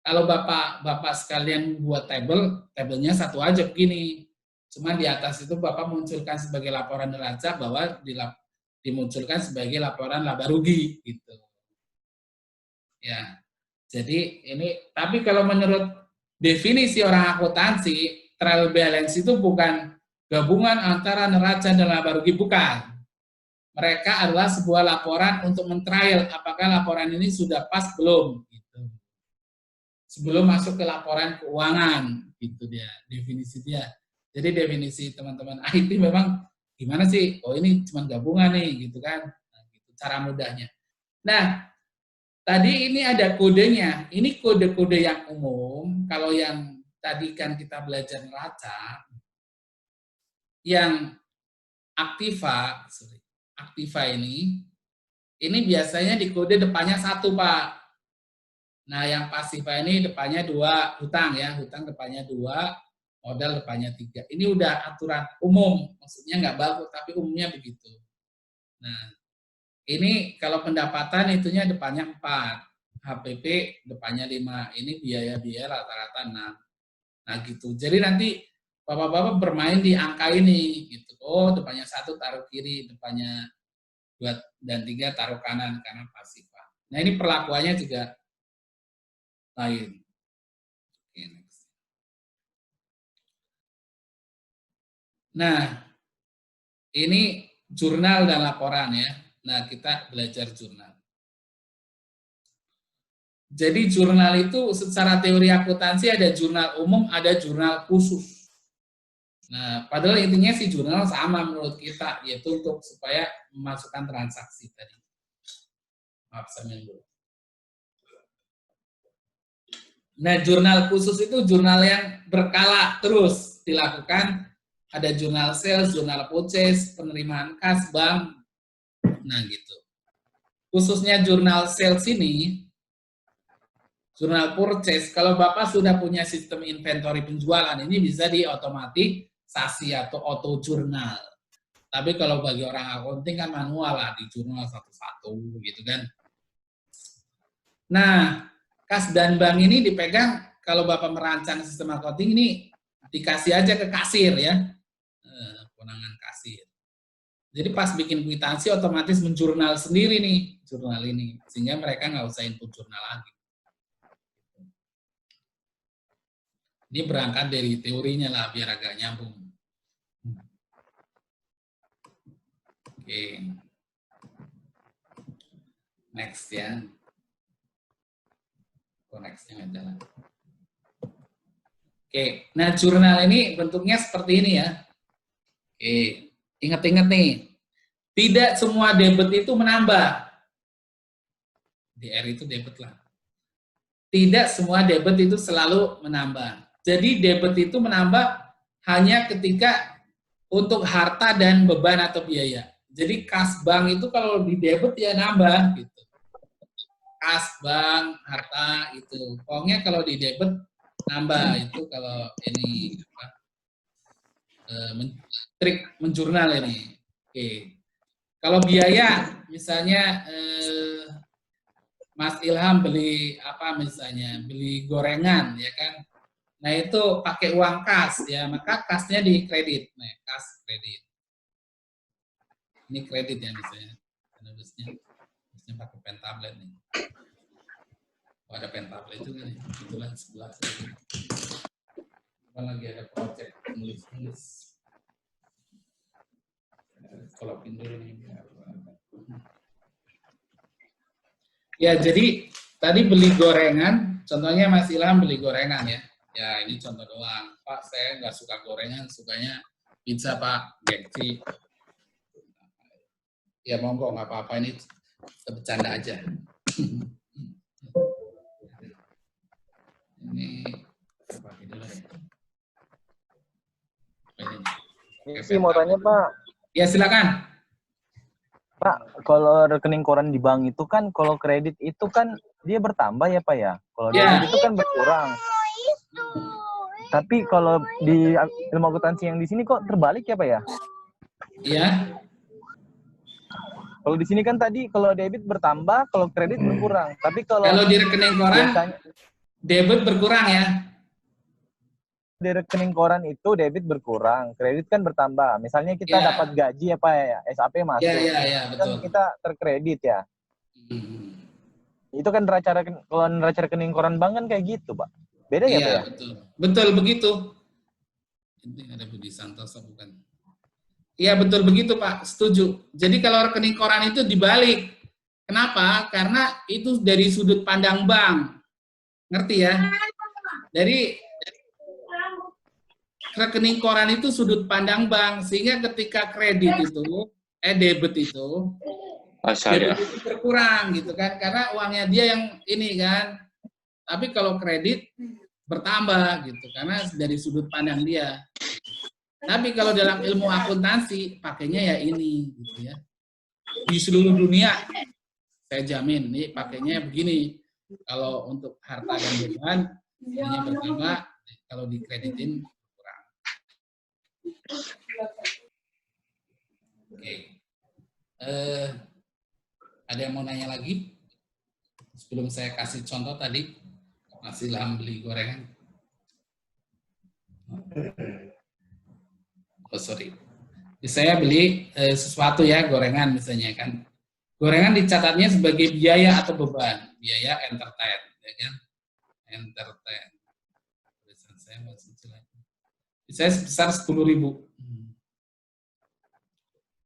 Kalau Bapak sekalian buat tabelnya satu aja begini. Cuma di atas itu Bapak munculkan sebagai laporan neraca, bahwa dimunculkan sebagai laporan laba rugi gitu. Ya. Jadi ini, tapi kalau menurut definisi orang akuntansi, trial balance itu bukan gabungan antara neraca dan laba rugi, bukan. Mereka adalah sebuah laporan untuk men-trial apakah laporan ini sudah pas belum gitu. Sebelum masuk ke laporan keuangan, gitu dia, definisi dia. Jadi definisi teman-teman IT memang gimana sih? Oh ini cuma gabungan nih, gitu kan? Nah, gitu, cara mudahnya. Nah, tadi ini ada kodenya. Ini kode-kode yang umum. Kalau yang tadi kan kita belajar neraca, yang aktiva ini biasanya di kode depannya 1, Pak. Nah, yang pasifa ini depannya 2, hutang ya, hutang depannya 2, modal depannya 3. Ini udah aturan umum, maksudnya nggak bagus, tapi umumnya begitu. Nah, ini kalau pendapatan itunya depannya 4, HPP depannya 5, ini biaya-biaya rata-rata 6. Nah, gitu. Jadi nanti Bapak-bapak bermain di angka ini, gitu. Oh, depannya 1 taruh kiri, depannya 2 dan 3 taruh kanan, karena pasifa. Nah, ini perlakuannya juga lain. Oke, next. Nah, ini jurnal dan laporan ya. Nah, kita belajar jurnal. Jadi jurnal itu secara teori akuntansi ada jurnal umum, ada jurnal khusus. Nah, padahal intinya si jurnal sama menurut kita, yaitu untuk supaya memasukkan transaksi tadi. Maaf, saya dulu. Nah, jurnal khusus itu jurnal yang berkala terus dilakukan. Ada jurnal sales, jurnal purchase, penerimaan kas, bank. Nah, gitu. Khususnya jurnal sales ini, jurnal purchase, kalau Bapak sudah punya sistem inventory penjualan, ini bisa diotomatisasi atau auto jurnal. Tapi kalau bagi orang accounting kan manual lah, di jurnal satu-satu gitu kan. Nah, kas dan bank ini dipegang, kalau Bapak merancang sistem accounting ini, dikasih aja ke kasir ya, kewenangan kasir. Jadi pas bikin kwitansi otomatis menjurnal sendiri nih, jurnal ini. Sehingga mereka nggak usah input jurnal lagi. Ini berangkat dari teorinya lah, biar agak nyambung. Oke. Next ya. Next-nya nggak jalan. Oke, nah jurnal ini bentuknya seperti ini ya. Oke, ingat-ingat nih. Tidak semua debit itu menambah. DR itu debit lah. Tidak semua debit itu selalu menambah. Jadi debit itu menambah hanya ketika untuk harta dan beban atau biaya. Jadi kas bank itu kalau di debit ya nambah gitu. Kas bank, harta itu. Pokoknya kalau di debit nambah itu kalau ini apa? Trik menjurnal ini. Oke. Kalau biaya misalnya Mas Ilham beli apa misalnya, beli gorengan ya kan. Nah, itu pakai uang kas ya, maka kasnya di kredit. Nah, kas kredit. Ini kredit ya misalnya. Harusnya pakai pen tablet nih. Oh, ada pen tablet juga nih. Kebetulan sebelah sini. Lagi ada project nulis-nulis. Kolopin dulu nih. Ya, jadi tadi beli gorengan, contohnya Mas Ilham beli gorengan ya. Ya, ini contoh doang. Pak, saya nggak suka gorengan, sukanya pizza, Pak. Gengsi. Ya, monggo, nggak apa-apa. Ini bercanda aja. Ini apa dulu ya? Ini mau tanya, Pak. Ya, silakan. Pak, kalau rekening koran di bank itu kan, kalau kredit itu kan dia bertambah ya Pak ya? Kalau debit itu kan berkurang. Tapi kalau di ilmu akuntansi yang di sini kok terbalik ya Pak ya? Iya. Kalau di sini kan tadi kalau debit bertambah, kalau kredit berkurang. Tapi kalau di rekening koran biasanya, debit berkurang ya. Di rekening koran itu debit berkurang, kredit kan bertambah. Misalnya kita dapat gaji ya Pak ya, SAP masuk. Iya, betul. Kan kita terkredit ya. Itu kan kalau neraca rekening koran bank kan kayak gitu, Pak. Beda ya, Pak ya? Betul. Betul begitu. Ini ada Budi Santoso bukan? Iya, betul begitu, Pak. Setuju. Jadi kalau rekening koran itu dibalik. Kenapa? Karena itu dari sudut pandang bank. Ngerti ya? Dari rekening koran itu sudut pandang bank, sehingga ketika kredit itu, debit itu, debit itu berkurang gitu kan, karena uangnya dia yang ini kan. Tapi kalau kredit bertambah gitu, karena dari sudut pandang dia. Tapi kalau dalam ilmu akuntansi, pakainya ya ini gitu ya. Di seluruh dunia, saya jamin, nih pakainya begini. Kalau untuk harta dan beban, ini bertambah, kalau dikreditin Oke. Ada yang mau nanya lagi? Sebelum saya kasih contoh tadi, masih beli gorengan. Oh sorry. Saya beli sesuatu ya, gorengan misalnya kan. Gorengan dicatatnya sebagai biaya atau beban. Biaya entertain, ya kan? Entertain. Saya masih jelas. Saya sebesar 10.000.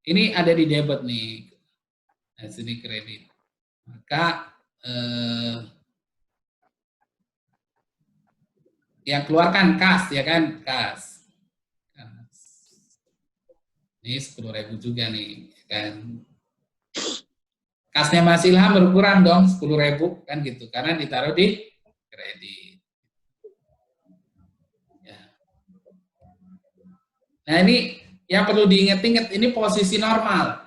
Ini ada di debit nih. Nah, sini kredit. Maka yang keluarkan kas ya kan, kas. Ini 10.000 juga nih kan. Kasnya Mas Ilham berkurang dong 10.000 kan gitu, karena ditaruh di kredit. Nah ini yang perlu diingat-ingat, ini posisi normal.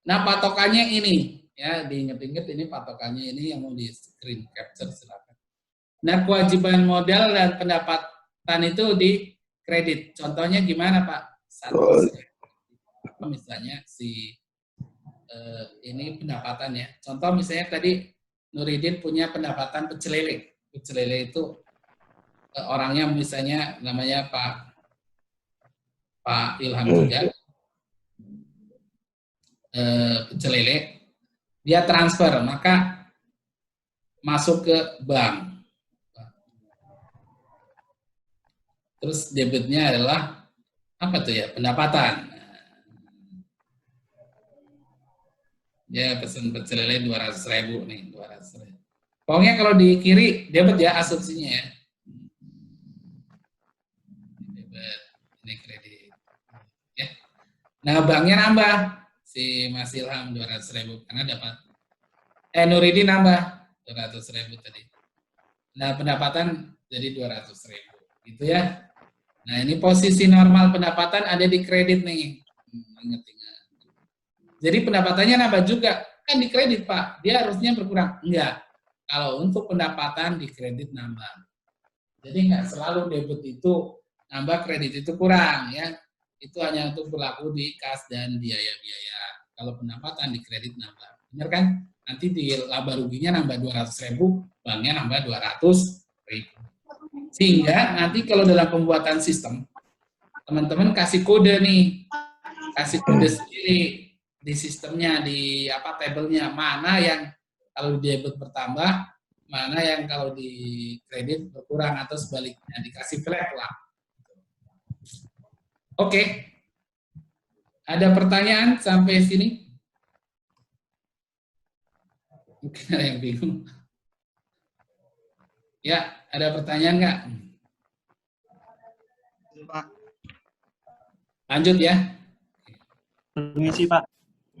Nah patokannya ini, ya diingat-ingat ini patokannya ini yang mau di screen capture silakan. Nah kewajiban modal dan pendapatan itu di kredit. Contohnya gimana Pak? Misalnya si ini pendapatan ya. Contoh misalnya tadi Nuridin punya pendapatan pecel lele. Pecel lele itu orangnya misalnya namanya Pak Ilham juga, pecel lele, dia transfer, maka masuk ke bank. Terus debitnya adalah, apa tuh ya, pendapatan. Dia pesen pecel lele 200.000 nih, 200.000. Pokoknya kalau di kiri, debit ya asumsinya ya. Debit, ini kredit. Nah, banknya nambah si Mas Ilham 200.000 karena dapat Nuridin nambah 200.000 tadi. Nah, pendapatan jadi 200.000 gitu ya. Nah, ini posisi normal pendapatan ada di kredit nih. Ingat-ingat. Jadi pendapatannya nambah juga, kan di kredit Pak, dia harusnya berkurang. Enggak. Kalau untuk pendapatan di kredit nambah. Jadi enggak selalu debit itu nambah, kredit itu kurang ya. Itu hanya untuk berlaku di kas dan biaya-biaya. Kalau pendapatan di kredit nambah. Benar kan? Nanti di laba ruginya nambah 200.000, banknya nambah 200.000. Sehingga nanti kalau dalam pembuatan sistem, teman-teman kasih kode nih. Kasih kode sendiri di sistemnya, di tabelnya. Mana yang kalau di debit bertambah, mana yang kalau di kredit berkurang atau sebaliknya. Dikasih flag lah. Oke, ada pertanyaan sampai sini? Mungkin ada yang bingung. Ya, ada pertanyaan nggak? Pak. Lanjut ya. Permisi Pak.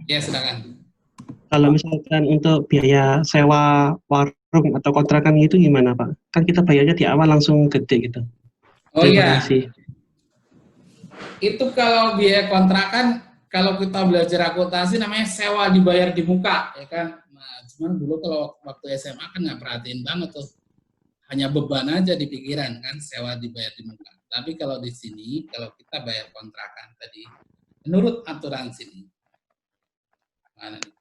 Ya, silakan. Kalau misalkan untuk biaya sewa warung atau kontrakan itu gimana Pak? Kan kita bayarnya di awal langsung gede gitu. Oh iya. Itu kalau biaya kontrakan kalau kita belajar akuntansi namanya sewa dibayar di muka, ya kan? Nah, cuman dulu kalau waktu SMA kan nggak perhatiin banget tuh. Hanya beban aja di pikiran kan, sewa dibayar di muka. Tapi kalau di sini, kalau kita bayar kontrakan tadi, menurut aturan sini, mana nih?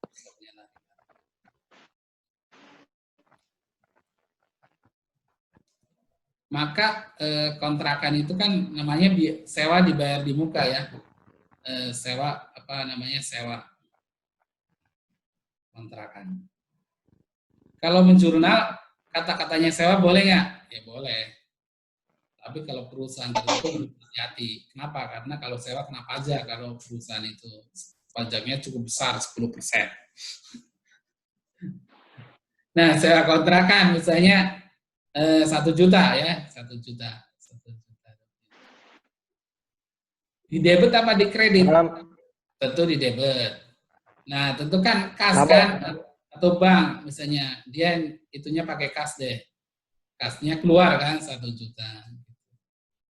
Maka kontrakan itu kan namanya sewa dibayar di muka ya. Sewa apa namanya, sewa kontrakan. Kalau menjurnal kata-katanya sewa boleh nggak? Ya boleh. Tapi kalau perusahaan tertentu hati-hati. Kenapa? Karena kalau sewa kena pajak. Kalau perusahaan itu pajaknya cukup besar, 10%. Nah, sewa kontrakan misalnya 1 juta ya, 1 juta. Di debit apa di kredit? Tentu di debit. Nah, tentu kan kas kan atau bank misalnya, dia itunya pakai kas deh. Kasnya keluar kan 1 juta.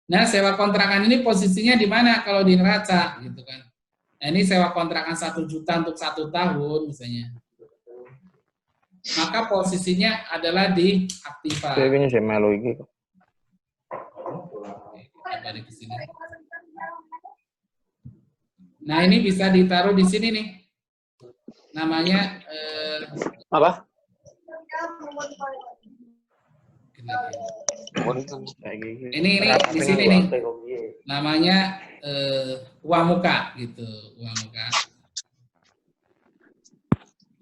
Nah, sewa kontrakan ini posisinya di mana kalau di neraca gitu kan. Nah, ini sewa kontrakan 1 juta untuk 1 tahun misalnya. Maka posisinya adalah di aktiva. Nah, ini bisa ditaruh di sini nih. Namanya apa? Ini di sini nih. Namanya uang muka gitu, uang muka.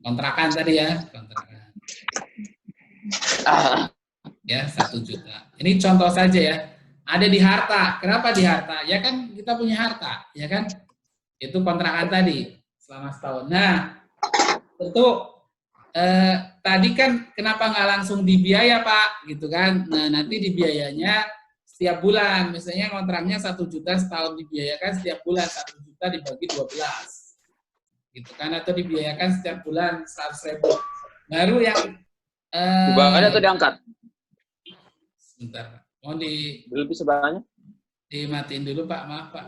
Kontrakan tadi ya, kontrakan. Ya, 1 juta. Ini contoh saja ya. Ada di harta. Kenapa di harta? Ya kan kita punya harta, ya kan? Itu kontrakan tadi selama setahun. Nah, tentu tadi kan kenapa nggak langsung dibiaya Pak, gitu kan? Nah, nanti dibiayanya setiap bulan. Misalnya kontraknya 1 juta setahun dibiayakan setiap bulan 1 juta dibagi 12. Gitu kan, atau dibiayakan setiap bulan 100.000. Baru yang dibawanya atau diangkat? Sebentar, mau lebih sebelahnya? Dimatiin dulu Pak, maaf Pak.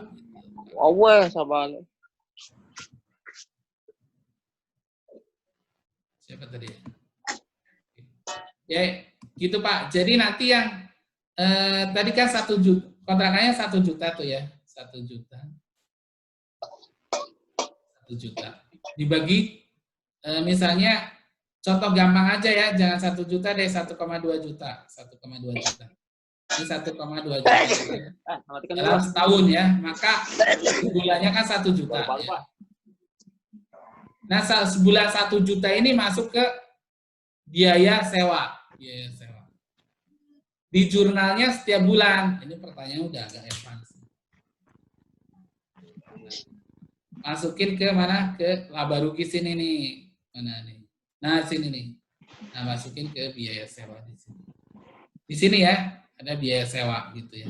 Awe, sabar. Siapa tadi? Ya, gitu Pak. Jadi nanti yang tadi kan 1 juta, kontrakannya 1 juta tuh ya, 1 juta. 1 juta. Dibagi, misalnya, contoh gampang aja ya, jangan 1 juta deh, 1,2 juta. 1,2 juta. Ini 1,2 juta. Dalam setahun ya, maka bulannya kan 1 juta. Ya. Nah, sebulan 1 juta ini masuk ke biaya sewa. Biaya sewa. Di jurnalnya setiap bulan. Ini pertanyaan udah agak advance. Masukin ke mana? Ke laba rugi sini nih. Mana nih? Nah, sini nih. Nah, masukin ke biaya sewa di sini. Di sini ya, ada biaya sewa gitu ya.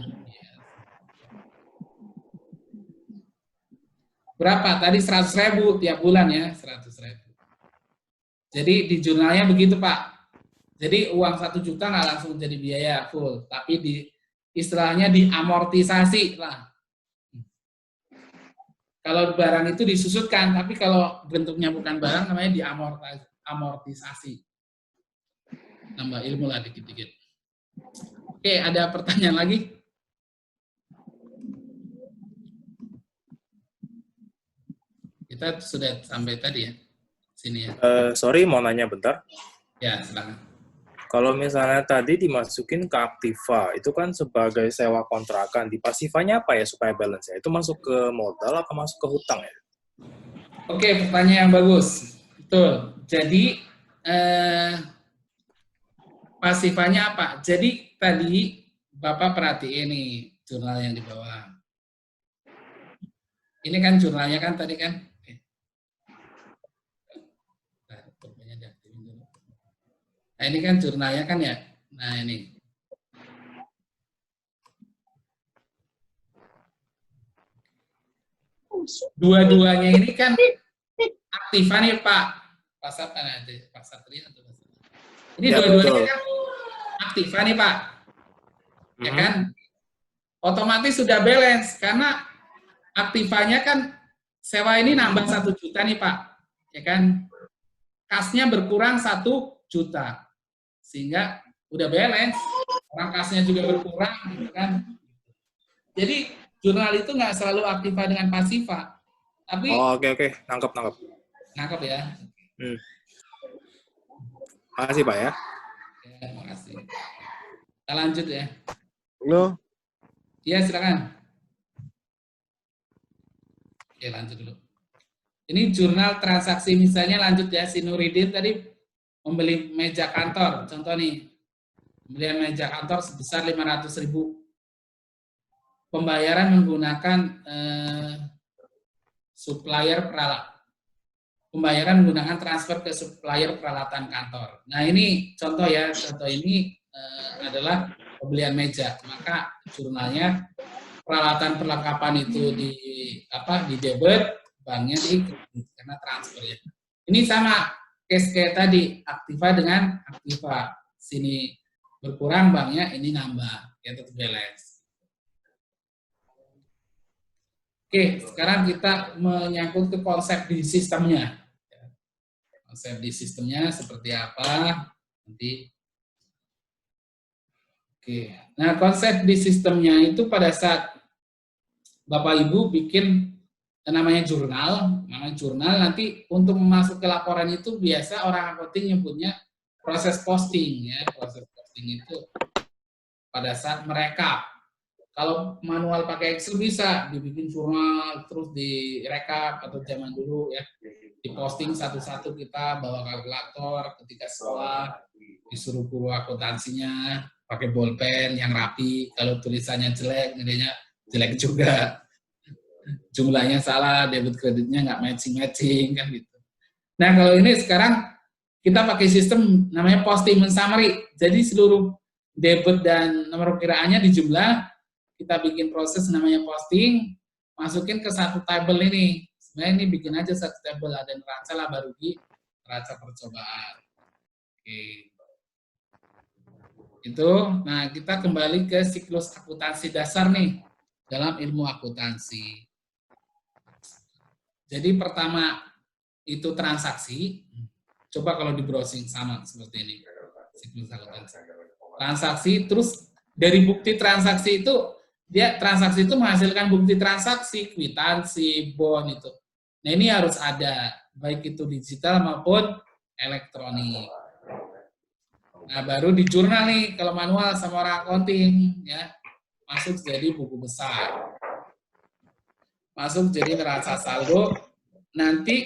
Berapa? Tadi 100.000 tiap bulan ya, 100.000. Jadi di jurnalnya begitu Pak. Jadi uang 1 juta nggak langsung jadi biaya full, tapi istilahnya diamortisasi lah. Kalau barang itu disusutkan, tapi kalau bentuknya bukan barang namanya diamortisasi. Nambah ilmu lah dikit-dikit. Oke, ada pertanyaan lagi? Kita sudah sampai tadi ya, sini ya. Sorry, mau nanya bentar. Ya, silakan. Kalau misalnya tadi dimasukin ke aktiva, itu kan sebagai sewa kontrakan. Di pasifanya apa ya supaya balance ya? Itu masuk ke modal atau masuk ke hutang ya? Oke, pertanyaan yang bagus. Betul. Jadi, pasifanya apa? Jadi, tadi Bapak perhatiin nih jurnal yang di bawah. Ini kan jurnalnya kan tadi kan? Nah, ini kan jurnalnya kan ya. Nah, ini. Dua-duanya ini kan aktiva nih Pak. Pasar kan ada Pak Satria atau Pak Satria. Ini ya, dua-duanya kan aktiva nih Pak. Ya kan? Otomatis sudah balance karena aktivanya kan sewa ini nambah 1 juta nih Pak, ya kan? Kasnya berkurang 1 juta, sehingga udah balance. Orang kasnya juga berkurang, gitu kan? Jadi jurnal itu nggak selalu aktiva dengan pasiva, tapi Oke, nangkep. nangkep ya. Makasih Pak ya. Ya, makasih. Kita lanjut ya. Halo. Iya, silakan. Oke, lanjut dulu. Ini jurnal transaksi, misalnya lanjut ya, si Nuridin tadi membeli meja kantor, contoh nih, pembelian meja kantor sebesar 500.000. Pembayaran menggunakan supplier peralatan. Pembayaran menggunakan transfer ke supplier peralatan kantor. Nah ini contoh ya, contoh ini adalah pembelian meja. Maka jurnalnya peralatan perlengkapan itu di debit, banknya di kredit karena transfer ya. Ini sama case kayak tadi, aktiva dengan aktiva. Sini berkurang banknya, ini nambah, ya tetap balance. Oke, sekarang kita menyangkut ke konsep di sistemnya. Konsep di sistemnya seperti apa? Nanti. Oke, nah konsep di sistemnya itu pada saat Bapak Ibu bikin namanya jurnal nanti untuk masuk ke laporan itu biasa orang accounting nyebutnya proses posting ya. Proses posting itu pada saat merekap. Kalau manual pakai Excel bisa dibikin jurnal terus direkap atau zaman dulu ya diposting satu-satu, kita bawa kalkulator ketika sekolah disuruh guru akuntansinya pakai bolpen yang rapi, kalau tulisannya jelek nilainya jelek juga, jumlahnya salah, debit kreditnya nggak matching kan gitu. Nah kalau ini sekarang kita pakai sistem namanya post statement summary, jadi seluruh debit dan nomor kiraannya dijumlah. Kita bikin proses namanya posting, masukin ke satu tabel ini. Sebenarnya ini bikin aja satu tabel, ada neraca laba rugi, neraca percobaan. Oke. Itu, nah kita kembali ke siklus akuntansi dasar nih, dalam ilmu akuntansi. Jadi pertama itu transaksi, coba kalau di browsing sama seperti ini, siklus akuntansi. Transaksi, terus dari bukti transaksi itu, transaksi itu menghasilkan bukti transaksi, kwitansi, bond itu. Nah ini harus ada, baik itu digital maupun elektronik. Nah baru di jurnal nih, kalau manual sama orang accounting, ya masuk jadi buku besar. Masuk jadi neraca saldo, nanti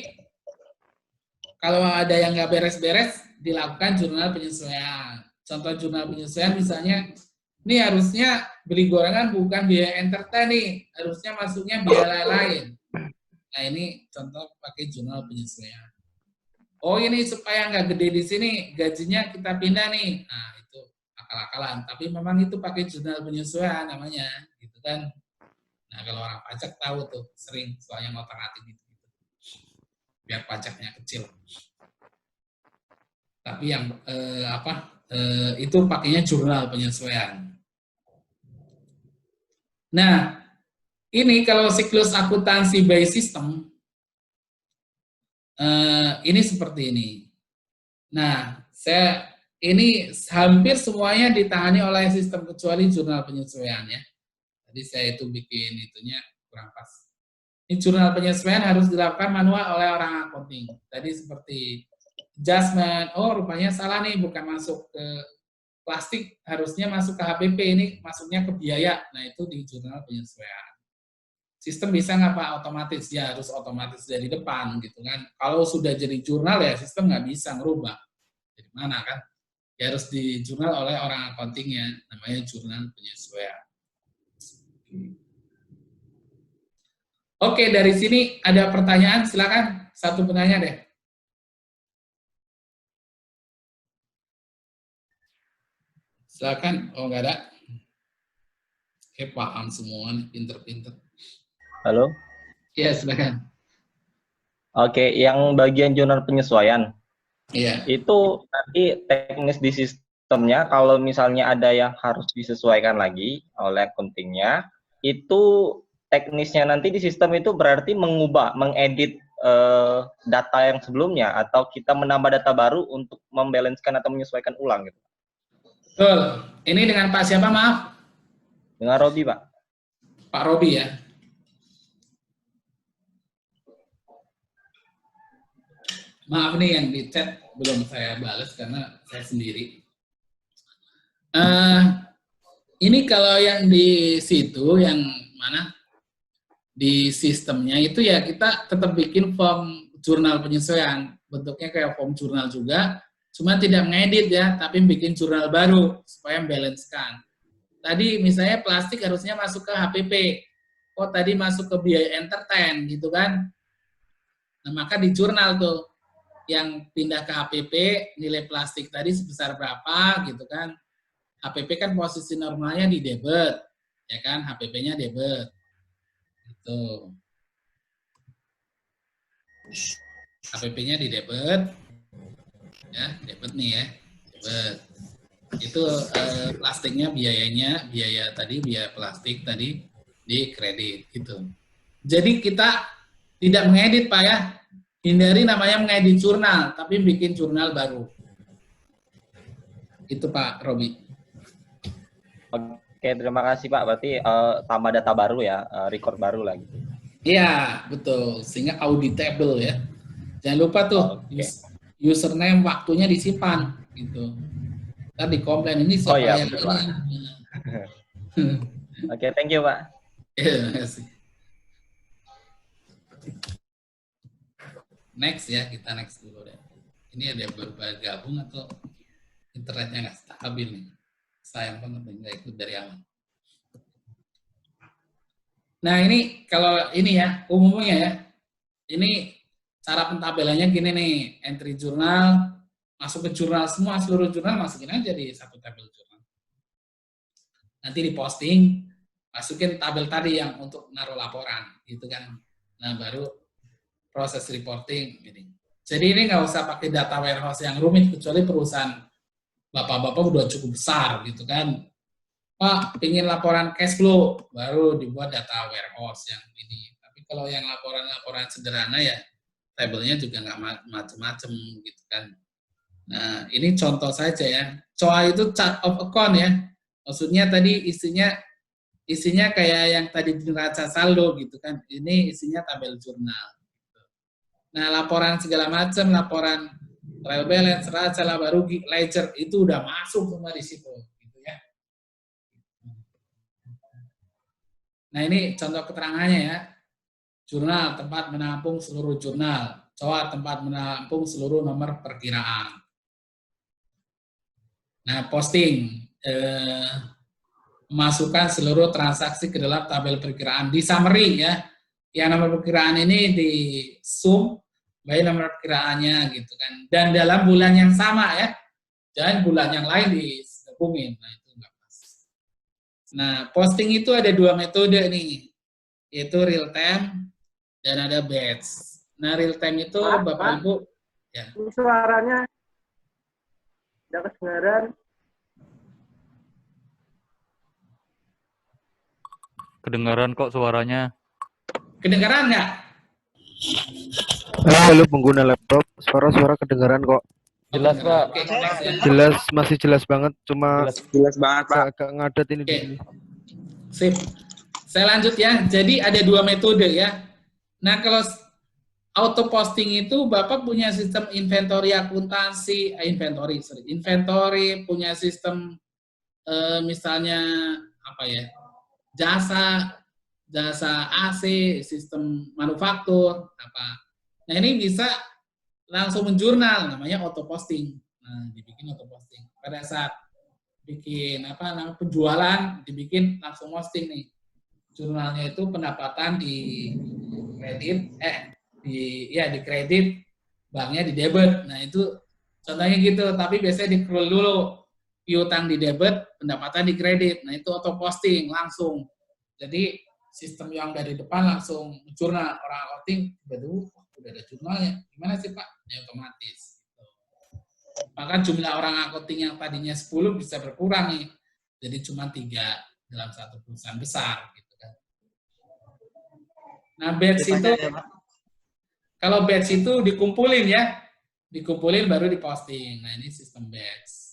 kalau ada yang nggak beres-beres, dilakukan jurnal penyesuaian. Contoh jurnal penyesuaian misalnya, ini harusnya beli gorengan bukan biaya entertain nih, harusnya masuknya biaya lain. Nah ini contoh pakai jurnal penyesuaian. Oh ini supaya nggak gede di sini, gajinya kita pindah nih. Nah itu akal-akalan, tapi memang itu pakai jurnal penyesuaian namanya, gitu kan. Nah kalau orang pajak tahu tuh, sering soalnya ngotak-ngatik gitu. Biar pajaknya kecil. Tapi yang itu pakainya jurnal penyesuaian. Nah, ini kalau siklus akuntansi by system, ini seperti ini. Nah, ini hampir semuanya ditangani oleh sistem kecuali jurnal penyesuaian ya. Tadi saya itu bikin itunya kurang pas. Ini jurnal penyesuaian harus dilakukan manual oleh orang accounting. Tadi seperti adjustment, oh rupanya salah nih, bukan masuk ke plastik, harusnya masuk ke HPP, ini masuknya ke biaya. Nah itu di jurnal penyesuaian. Sistem bisa nggak Pak otomatis? Ya harus otomatis dari depan gitu kan. Kalau sudah jadi jurnal ya sistem nggak bisa ngerubah. Jadi mana kan? Ya harus di jurnal oleh orang accountingnya, namanya jurnal penyesuaian. Oke, dari sini ada pertanyaan, silakan satu penanya deh. Silakan, oh nggak ada. Paham semua, pinter-pinter. Halo? Iya, silakan. Oke, yang bagian jurnal penyesuaian. Iya. Itu nanti teknis di sistemnya, kalau misalnya ada yang harus disesuaikan lagi oleh accounting-nya, itu teknisnya nanti di sistem itu berarti mengedit data yang sebelumnya, atau kita menambah data baru untuk membalancekan atau menyesuaikan ulang gitu. Betul. Ini dengan Pak siapa, maaf? Dengan Robi, Pak. Pak Robi ya. Maaf nih yang di chat belum saya balas karena saya sendiri. Ini kalau yang di situ, yang mana? Di sistemnya itu ya kita tetap bikin form jurnal penyesuaian. Bentuknya kayak form jurnal juga, cuma tidak mengedit ya, tapi bikin jurnal baru supaya membalancekan. Tadi misalnya plastik harusnya masuk ke HPP. Oh tadi masuk ke biaya entertain gitu kan. Nah maka di jurnal tuh yang pindah ke HPP, nilai plastik tadi sebesar berapa gitu kan. HPP kan posisi normalnya di debit, ya kan, HPP-nya debit. Gitu. HPP-nya di debit, ya, debit nih ya, debit. Itu plastiknya biayanya, biaya plastik tadi di kredit gitu. Jadi kita tidak mengedit Pak ya. Hindari namanya mengedit jurnal, tapi bikin jurnal baru. Itu Pak Robi. Oke, terima kasih Pak. Berarti tambah data baru ya, record baru lagi. Iya, betul. Sehingga auditable ya. Jangan lupa tuh, username waktunya disimpan. Gitu. Tadi komplain ini siapa yang betul, Pak. Oke, thank you Pak. Terima kasih. Next ya, kita next dulu deh. Ini ada yang baru gabung atau internetnya nggak stabil nih. Sayang banget nggak ikut dari awal. Nah ini kalau ini ya, umumnya ya, ini cara pentabelannya gini nih, entry jurnal, masuk ke jurnal semua, seluruh jurnal masukin aja di satu tabel jurnal. Nanti di posting, masukin tabel tadi yang untuk naruh laporan, gitu kan. Nah baru proses reporting gini. Jadi ini nggak usah pakai data warehouse yang rumit, kecuali perusahaan bapak-bapak udah cukup besar gitu kan. Pak, ingin laporan cash flow, baru dibuat data warehouse yang ini. Tapi kalau yang laporan-laporan sederhana ya, tabelnya juga nggak macem-macem gitu kan. Nah, ini contoh saja ya. COA itu chart of account ya. Maksudnya tadi isinya kayak yang tadi di neraca saldo gitu kan. Ini isinya tabel jurnal. Nah, laporan segala macam, laporan trial balance, neraca laba rugi, ledger itu udah masuk semua di situ, gitu ya. Nah, ini contoh keterangannya ya. Jurnal tempat menampung seluruh jurnal, COA tempat menampung seluruh nomor perkiraan. Nah, posting memasukkan seluruh transaksi ke dalam tabel perkiraan di summary ya. Yang nomor perkiraan ini di sum baik nomor perkiraannya gitu kan, dan dalam bulan yang sama ya, jangan bulan yang lain digabungin. Nah itu nggak pas. Nah posting itu ada dua metode nih, yaitu real time dan ada batch. Nah real time itu Bapak Ibu ya. Suaranya tidak kedengaran. Kedengaran kok suaranya. Kedengaran nggak? Halo pengguna laptop, suara kedengaran kok. Jelas Pak. Jelas, masih jelas banget, cuma jelas banget Pak. Agak ngadet ini. Sip. Saya lanjut ya. Jadi ada dua metode ya. Nah kalau auto posting itu Bapak punya sistem inventory akuntansi, inventory punya sistem misalnya apa ya, jasa AC, sistem manufaktur, apa. Nah ini bisa langsung menjurnal, namanya auto posting. Nah dibikin auto posting. Pada saat bikin apa namanya penjualan, dibikin langsung posting nih. Jurnalnya itu pendapatan di kredit, di kredit, banknya di debit. Nah itu contohnya gitu. Tapi biasanya di-accrual dulu, piutang di debit, pendapatan di kredit. Nah itu auto posting langsung. Jadi sistem yang dari depan langsung jurnal, orang accounting udah ada jurnalnya. Gimana sih Pak? Ya otomatis. Bahkan jumlah orang accounting yang tadinya 10 bisa berkurang nih. Jadi cuma 3 dalam satu perusahaan besar gitu kan. Nah, batch itu, kalau batch itu dikumpulin ya, dikumpulin baru diposting. Nah, ini sistem batch.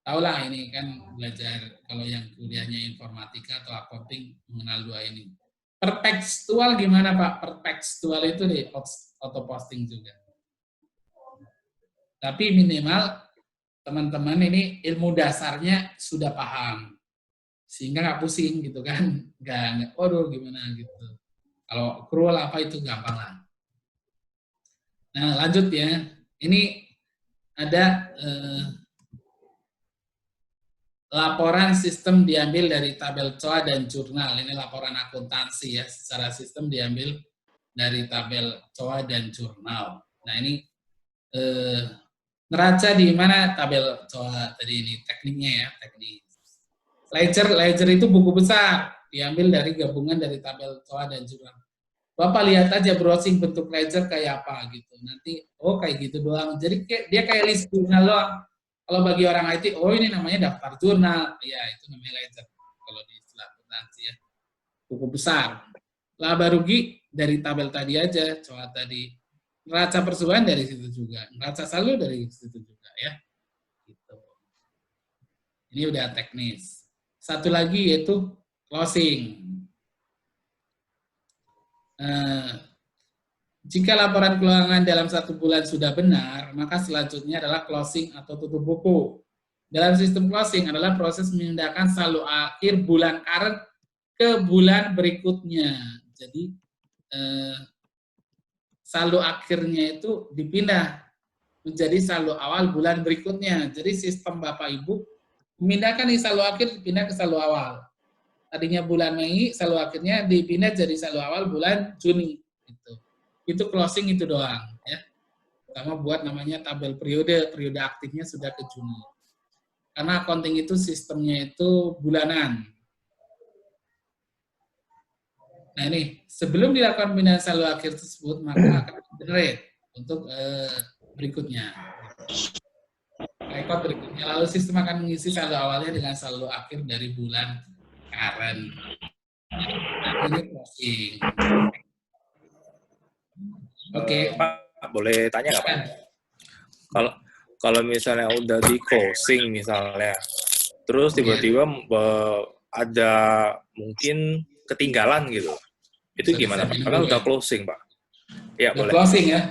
Tahu lah ini kan belajar kalau yang kuliahnya informatika atau accounting mengenal dua ini. Per tekstual gimana Pak? Per tekstual itu di auto posting juga. Tapi minimal teman-teman ini ilmu dasarnya sudah paham. Sehingga nggak pusing gitu kan. Nggak, waduh gimana gitu. Kalau accrual apa itu gampang lah. Nah lanjut ya. Ini ada laporan sistem diambil dari tabel COA dan jurnal. Ini laporan akuntansi ya. Secara sistem diambil dari tabel COA dan jurnal. Nah ini neraca di mana tabel COA tadi ini tekniknya ya, teknik. Ledger itu buku besar, diambil dari gabungan dari tabel COA dan jurnal. Bapak lihat aja browsing bentuk ledger kayak apa gitu. Nanti oh kayak gitu doang. Jadi dia kayak list jurnal doang. Kalau bagi orang IT, oh ini namanya daftar jurnal. Ya, itu namanya ledger. Kalau di istilah akuntansi ya. Buku besar. Laba rugi dari tabel tadi aja, COA tadi. Neraca perseroan dari situ juga. Neraca saldo dari situ juga ya. Gitu. Ini udah teknis. Satu lagi yaitu closing. Jika laporan keuangan dalam 1 bulan sudah benar, maka selanjutnya adalah closing atau tutup buku. Dalam sistem closing adalah proses memindahkan saldo akhir bulan current ke bulan berikutnya. Jadi saldo akhirnya itu dipindah menjadi saldo awal bulan berikutnya. Jadi sistem Bapak Ibu memindahkan saldo akhir dipindah ke saldo awal. Tadinya bulan Mei, saldo akhirnya dipindah jadi saldo awal bulan Juni. Gitu. Itu closing itu doang ya. Sama buat namanya tabel periode aktifnya sudah ke Juni. Karena accounting itu sistemnya itu bulanan. Nah ini sebelum dilakukan pemindahan saldo akhir tersebut maka akan generate untuk berikutnya. Rekod berikutnya lalu sistem akan mengisi saldo awalnya dengan saldo akhir dari bulan current. Nah, ini closing. Oke, Pak, boleh tanya nggak Pak? Kalau misalnya udah di closing misalnya, terus tiba-tiba ada mungkin ketinggalan gitu, itu gimana Pak? Karena udah closing Pak. Iya boleh. Closing ya?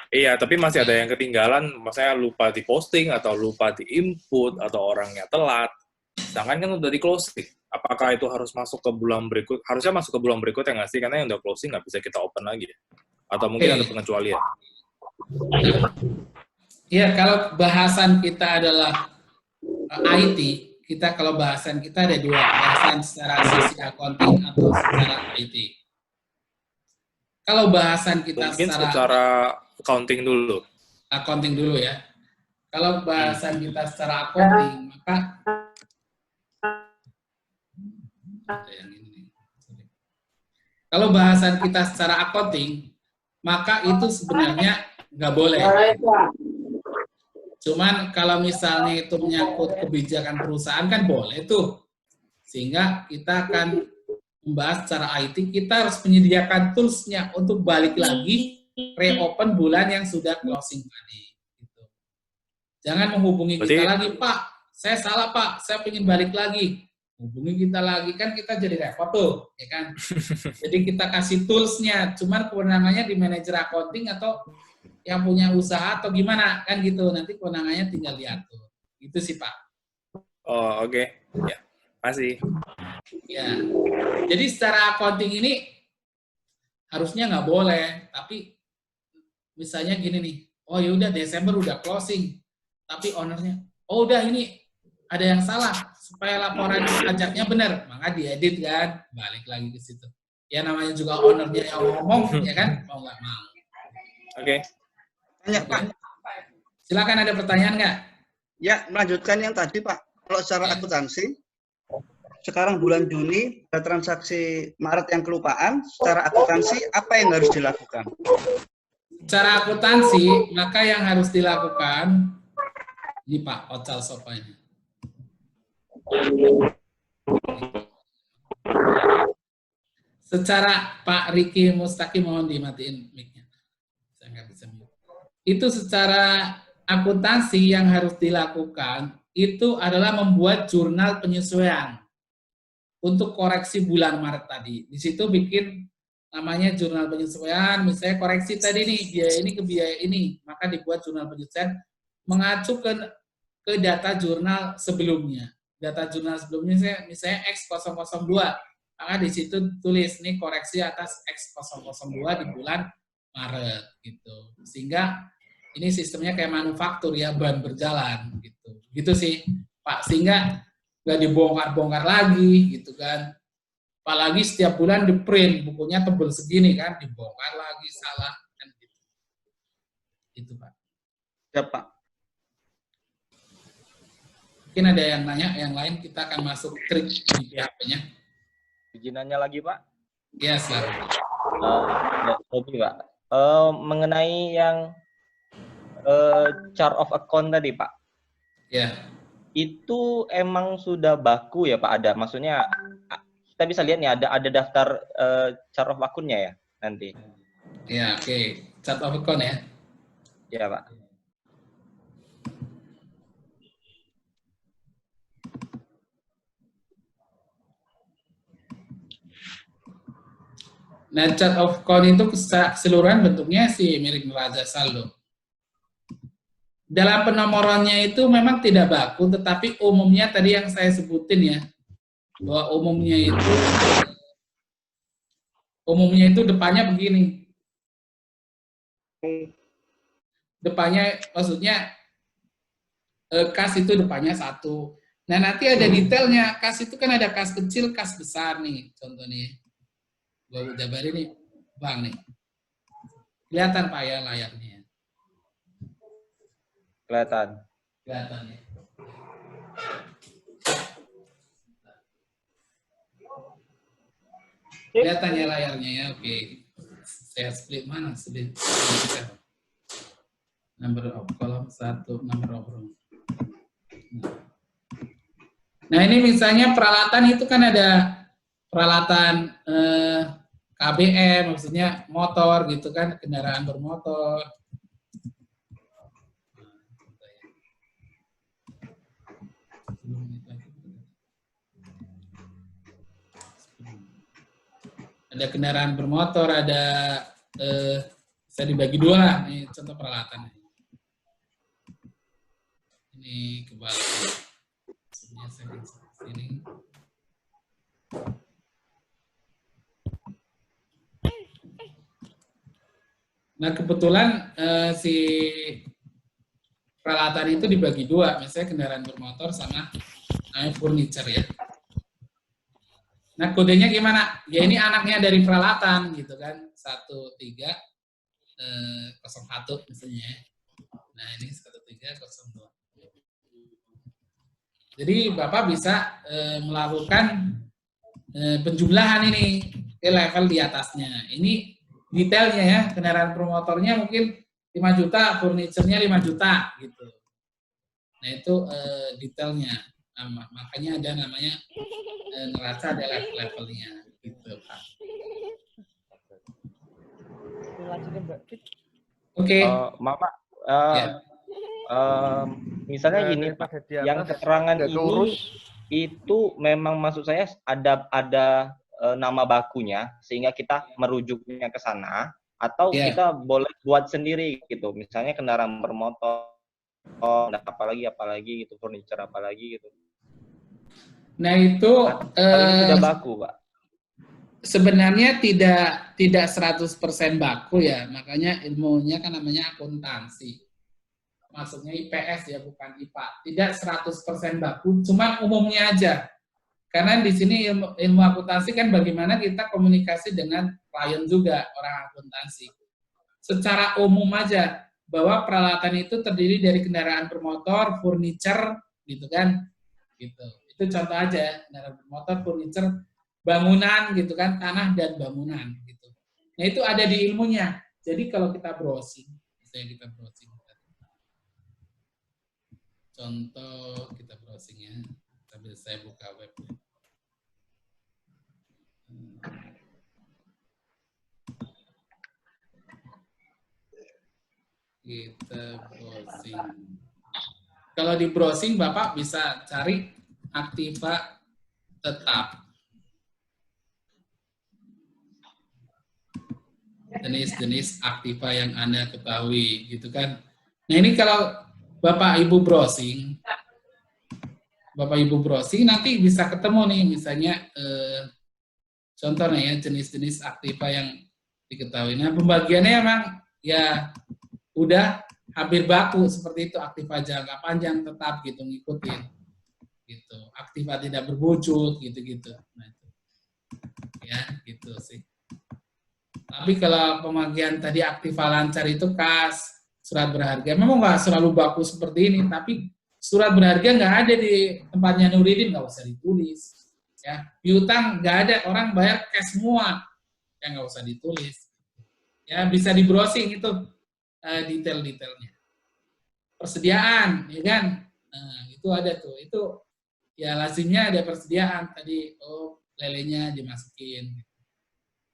Iya, tapi masih ada yang ketinggalan, maksudnya lupa di posting atau lupa di input atau orangnya telat. Sedangkan kan udah di closing. Apakah itu harus masuk ke bulan berikut? Harusnya masuk ke bulan berikutnya nggak sih? Karena yang udah closing nggak bisa kita open lagi. Atau mungkin ada pengecualian? Ya, kalau bahasan kita adalah IT, kita kalau bahasan kita ada dua, bahasan secara sisi accounting atau secara IT. Kalau bahasan kita mungkin secara accounting dulu. Accounting dulu ya. Kalau bahasan kita secara accounting, maka kalau bahasan kita secara accounting, maka itu sebenarnya nggak boleh. Cuman kalau misalnya itu menyangkut kebijakan perusahaan kan boleh tuh. Sehingga kita akan membahas secara IT, kita harus menyediakan tools-nya untuk balik lagi reopen bulan yang sudah closing tadi. Gitu. Jangan menghubungi kita lagi, Pak, saya salah Pak, saya ingin balik lagi. Hubungi kita lagi, kan kita jadi repot tuh, ya kan? Jadi kita kasih tools-nya, cuman kewenangannya di manajer accounting atau yang punya usaha atau gimana, kan gitu. Nanti kewenangannya tinggal diatur. Itu sih, Pak. Oh, oke. Ya, masih. Ya, jadi secara accounting ini harusnya nggak boleh, tapi misalnya gini nih, oh ya udah Desember udah closing, tapi ownernya, oh udah ini ada yang salah, supaya laporan pajaknya benar, maka diedit kan, balik lagi ke situ. Ya namanya juga ownernya yang ngomong, ya kan, mau nggak mau. Oke. Tanya Pak. Silakan, ada pertanyaan nggak? Ya, melanjutkan yang tadi Pak. Kalau secara akuntansi, sekarang bulan Juni ada transaksi Maret yang kelupaan, secara akuntansi apa yang harus dilakukan? Secara akuntansi, maka yang harus dilakukan, ini Pak, Ocal Sopa ini. secara Pak Riki Mustaqim, mohon dimatiin mic-nya. Saya nggak bisa mute. Itu secara akuntansi yang harus dilakukan itu adalah membuat jurnal penyesuaian untuk koreksi bulan Maret tadi. Di situ bikin namanya jurnal penyesuaian, misalnya koreksi tadi nih, biaya ini ke biaya ini, maka dibuat jurnal penyesuaian mengacu ke data jurnal sebelumnya. Data jurnal sebelumnya misalnya X002, maka di situ tulis nih koreksi atas X002 di bulan Maret gitu. Sehingga ini sistemnya kayak manufaktur ya, bahan berjalan gitu. Gitu sih Pak, sehingga nggak dibongkar-bongkar lagi gitu kan. Apalagi setiap bulan di print bukunya tebel segini kan, dibongkar lagi, salah kan gitu. Itu Pak. Ya Pak. Mungkin ada yang nanya, yang lain kita akan masuk trik di PHP-nya. Izinannya lagi Pak? Ya, selalu. Hobi Pak. Mengenai yang chart of account tadi Pak. Ya. Itu emang sudah baku ya Pak, ada? Maksudnya kita bisa lihat nih ada daftar chart of account-nya ya nanti. Ya, oke. Chart of account ya. Ya Pak. Nah, chart of account itu keseluruhan bentuknya sih mirip neraca saldo. Dalam penomorannya itu memang tidak baku, tetapi umumnya tadi yang saya sebutin ya, bahwa umumnya itu depannya begini. Depannya maksudnya kas itu depannya 1. Nah, nanti ada detailnya. Kas itu kan ada kas kecil, kas besar nih, contohnya. Gua udah bari nih, Bang nih. Kelihatan Pak ya layarnya. Kelihatan. Kelihatan ya. Kelihatan ya layarnya ya, oke. Saya split mana? Split. Number of column 1, number of row. Nah, ini misalnya peralatan itu kan ada peralatan KBM, maksudnya motor gitu kan, kendaraan bermotor. Ada kendaraan bermotor, ada bisa dibagi 2 lah. Ini contoh peralatan. Ini kebalik. Sini. Nah, kebetulan si peralatan itu dibagi 2, misalnya kendaraan bermotor sama furniture ya. Nah, kodenya gimana? Ya ini anaknya dari peralatan gitu kan. 1301 misalnya. Nah, ini 1302. Jadi Bapak bisa melakukan penjumlahan ini ke level di atasnya. Ini detailnya ya, kendaraan bermotornya mungkin 5 juta, furniture-nya 5 juta gitu. Nah, itu detailnya. Nah, makanya ada namanya neraca ada level-levelnya gitu Pak. Oke. Maaf Pak. Misalnya gini Pak, yang keterangan ini itu memang maksud saya ada nama bakunya sehingga kita merujuknya ke sana, atau kita boleh buat sendiri gitu, misalnya kendaraan bermotor, apalagi gitu, furniture apalagi gitu. Nah, itu sudah baku Pak. Sebenarnya tidak 100% baku ya, makanya ilmunya kan namanya akuntansi. Maksudnya IPS ya, bukan IPA. Tidak 100% baku, cuman umumnya aja. Karena di sini ilmu akuntansi kan bagaimana kita komunikasi dengan klien juga, orang akuntansi. Secara umum aja, bahwa peralatan itu terdiri dari kendaraan bermotor, furniture, gitu kan. Gitu. Itu contoh aja, kendaraan bermotor, furniture, bangunan gitu kan, tanah dan bangunan gitu. Nah, itu ada di ilmunya. Jadi kalau kita browsing, misalnya kita browsing. Contoh kita browsing ya, sambil saya buka web. Kita browsing. Kalau di browsing Bapak bisa cari aktiva tetap. Jenis-jenis aktiva yang Anda ketahui, gitu kan. Nah ini kalau Bapak Ibu browsing, nanti bisa ketemu nih, misalnya contohnya ya jenis-jenis aktiva yang diketahui. Nah pembagiannya emang ya udah hampir baku seperti itu, aktiva jangka panjang tetap gitu ngikutin, gitu. Aktiva tidak berwujud gitu-gitu. Nah itu, ya gitu sih. Tapi kalau pembagian tadi aktiva lancar itu kas, surat berharga, memang nggak selalu baku seperti ini, tapi surat berharga nggak ada di tempatnya Nuridin, nggak usah ditulis. Ya, piutang nggak ada, orang bayar cash semua, ya nggak usah ditulis. Ya bisa di browsing itu detail-detailnya. Persediaan, ya kan? Nah, itu ada tuh, itu ya lazimnya ada persediaan tadi, lelenya dimasukin.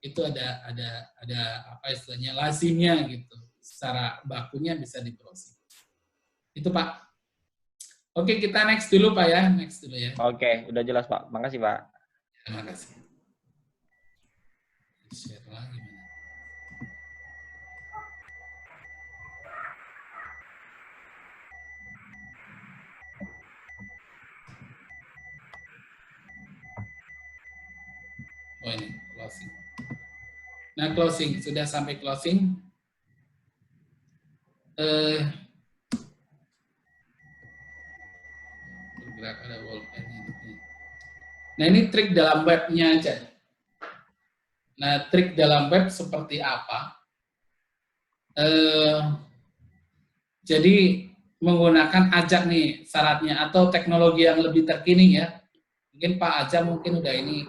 Itu ada apa istilahnya lazimnya gitu. Secara bakunya bisa diproses. Itu Pak. Oke, kita next dulu Pak ya, next dulu ya. Oke, udah jelas Pak. Makasih Pak. Terima kasih. Share lagi. Oh ini closing. Nah, closing. Sudah sampai closing. Bergerak ada wallpen ini. Nah, ini trik dalam webnya aja. Nah, trik dalam web seperti apa? Jadi, menggunakan ajak nih syaratnya, atau teknologi yang lebih terkini ya. Mungkin Pak Aja mungkin udah ini.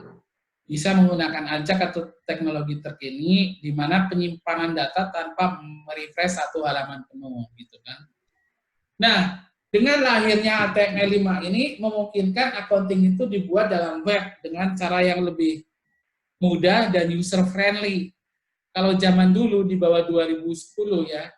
Bisa menggunakan ajak atau teknologi terkini di mana penyimpanan data tanpa merefresh satu halaman penuh gitu kan. Nah, dengan lahirnya HTML5 ini memungkinkan accounting itu dibuat dalam web dengan cara yang lebih mudah dan user friendly. Kalau zaman dulu di bawah 2010 ya,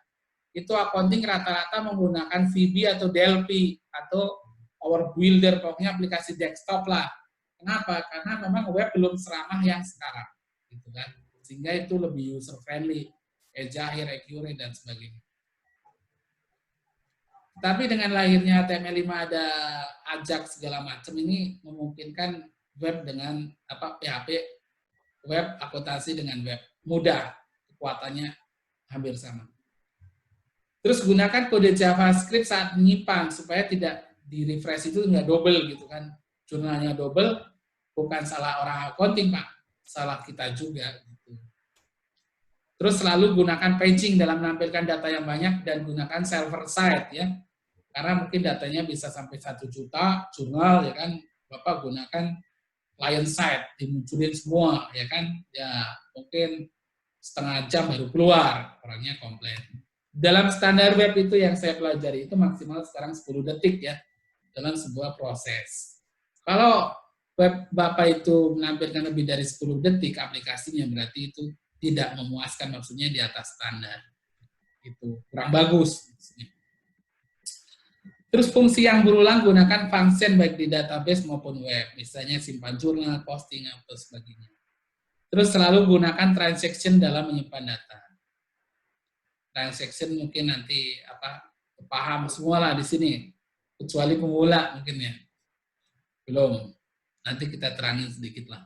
itu accounting rata-rata menggunakan VB atau Delphi atau Power Builder, pokoknya aplikasi desktop lah. Kenapa? Karena memang web belum seramah yang sekarang, gitu kan? Sehingga itu lebih user friendly, jahir, accurate dan sebagainya. Tapi dengan lahirnya HTML5 ada ajak segala macam ini memungkinkan web dengan PHP web akuntansi dengan web mudah, kekuatannya hampir sama. Terus gunakan kode JavaScript saat menyimpan supaya tidak di refresh itu nggak double gitu kan. Jurnalnya double, bukan salah orang accounting Pak, salah kita juga. Gitu. Terus selalu gunakan paging dalam menampilkan data yang banyak dan gunakan server side ya, karena mungkin datanya bisa sampai 1 juta jurnal ya kan, Bapak gunakan client side, dimunculin semua ya kan, ya mungkin setengah jam baru keluar, orangnya komplain. Dalam standar web itu yang saya pelajari itu maksimal sekarang 10 detik ya, dalam sebuah proses. Kalau web Bapak itu menampilkan lebih dari 10 detik aplikasinya, berarti itu tidak memuaskan, maksudnya di atas standar. Itu kurang bagus. Terus fungsi yang berulang gunakan function baik di database maupun web, misalnya simpan jurnal, posting, atau sebagainya. Terus selalu gunakan transaction dalam menyimpan data. Transaction mungkin nanti paham semua lah di sini, kecuali pemula mungkin ya. Belum, nanti kita terangin sedikit lah.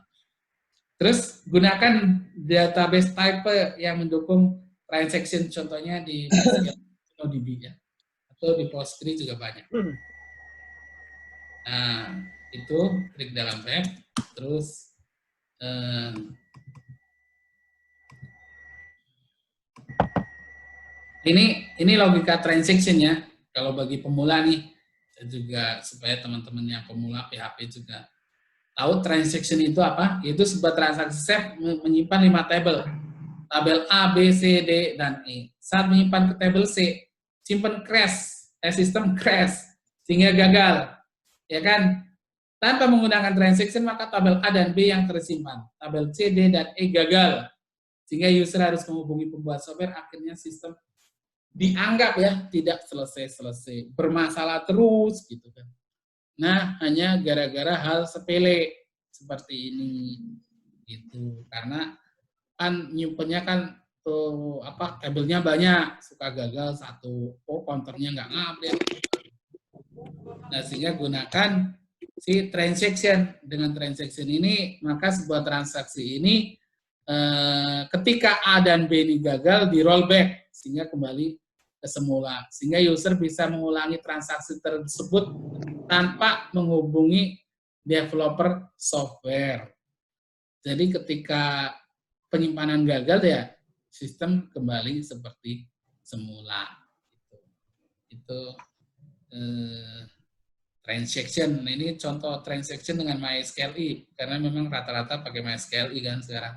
Terus gunakan database type yang mendukung transaction, contohnya di MongoDB ya, atau di Postgre juga banyak. Nah, itu trik dalam web. Terus ini logika transaction ya. Kalau bagi pemula nih, juga supaya teman-teman yang pemula PHP juga tahu transaction itu apa, yaitu sebuah transaksi set menyimpan 5 tabel. Tabel A, B, C, D, dan E. Saat menyimpan ke tabel C, simpan crash, sistem crash, sehingga gagal. Ya kan? Tanpa menggunakan transaction, maka tabel A dan B yang tersimpan. Tabel C, D, dan E gagal. Sehingga user harus menghubungi pembuat software, akhirnya sistem dianggap ya tidak selesai-selesai, bermasalah terus gitu kan. Nah, hanya gara-gara hal sepele seperti ini gitu. Karena kan nyimpennya kan kabelnya banyak, suka gagal satu, counternya nggak ngupdate. Nah, sehingga gunakan si transaction. Dengan transaction ini, maka sebuah transaksi ini ketika A dan B ini gagal, di rollback sehingga kembali ke semula. Sehingga user bisa mengulangi transaksi tersebut tanpa menghubungi developer software. Jadi ketika penyimpanan gagal ya sistem kembali seperti semula. Itu transaction. Nah, ini contoh transaction dengan MySQLi karena memang rata-rata pakai MySQLi kan sekarang.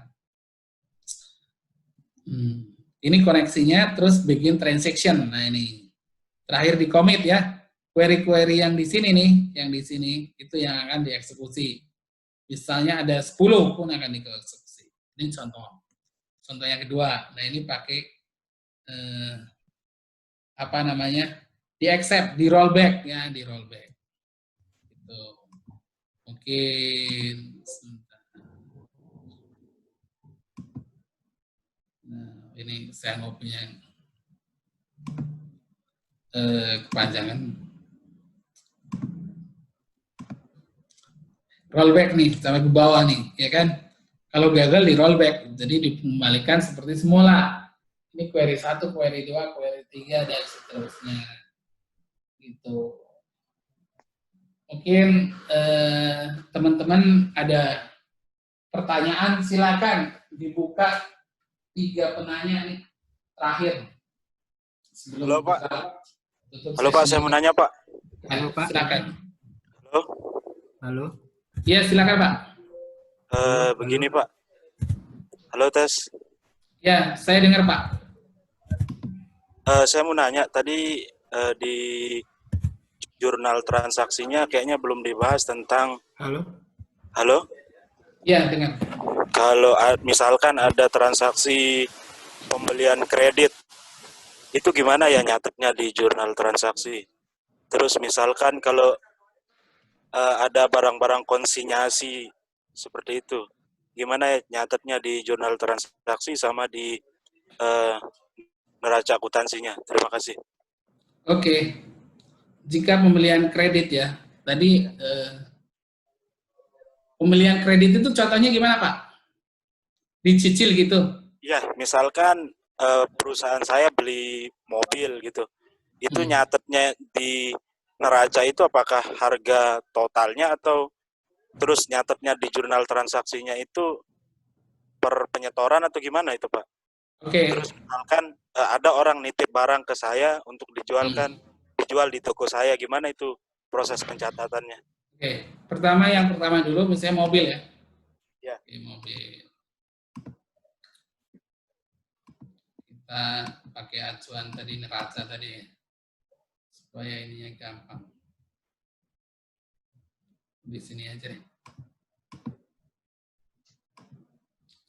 Ini koneksinya, terus begin transaction. Nah, ini terakhir di commit ya. Query-query yang di sini nih, yang di sini itu yang akan dieksekusi. Misalnya ada 10 pun akan dieksekusi. Ini contoh. Contoh yang kedua. Nah, ini pakai apa namanya? Di accept, di rollback ya, di rollback. Gitu. Mungkin sebentar. Nah, ini saya mau punya kepanjangan. Rollback nih, sampai ke bawah nih, ya kan? Kalau gagal di rollback, jadi dikembalikan seperti semula. Ini query 1, query 2, query 3, dan seterusnya. Gitu. Mungkin teman-teman ada pertanyaan, silakan dibuka 3 penanya nih terakhir. Sebelum halo Pak. Halo Pak, saya mau nanya Pak. Halo Pak. Silakan. Halo. Halo. Iya, silakan Pak. Begini Pak. Halo tes. Ya, saya dengar Pak. Saya mau nanya tadi di jurnal transaksinya kayaknya belum dibahas tentang. Halo. Halo. Iya, dengar. Kalau misalkan ada transaksi pembelian kredit, itu gimana ya nyatetnya di jurnal transaksi? Terus misalkan kalau ada barang-barang konsinyasi seperti itu, gimana ya nyatetnya di jurnal transaksi sama di neraca akuntansinya? Terima kasih. Oke. Jika pembelian kredit ya, tadi pembelian kredit itu contohnya gimana Pak? Dicicil gitu? Ya, misalkan perusahaan saya beli mobil gitu, itu nyatetnya di neraca itu apakah harga totalnya atau terus nyatetnya di jurnal transaksinya itu per penyetoran atau gimana itu Pak? Oke. Terus misalkan ada orang nitip barang ke saya untuk dijualkan, dijual di toko saya, gimana itu proses pencatatannya? Oke, yang pertama dulu misalnya mobil ya. Ya. Oke, mobil. Kita pakai acuan tadi neraca tadi ya. Supaya ininya gampang. Di sini aja deh.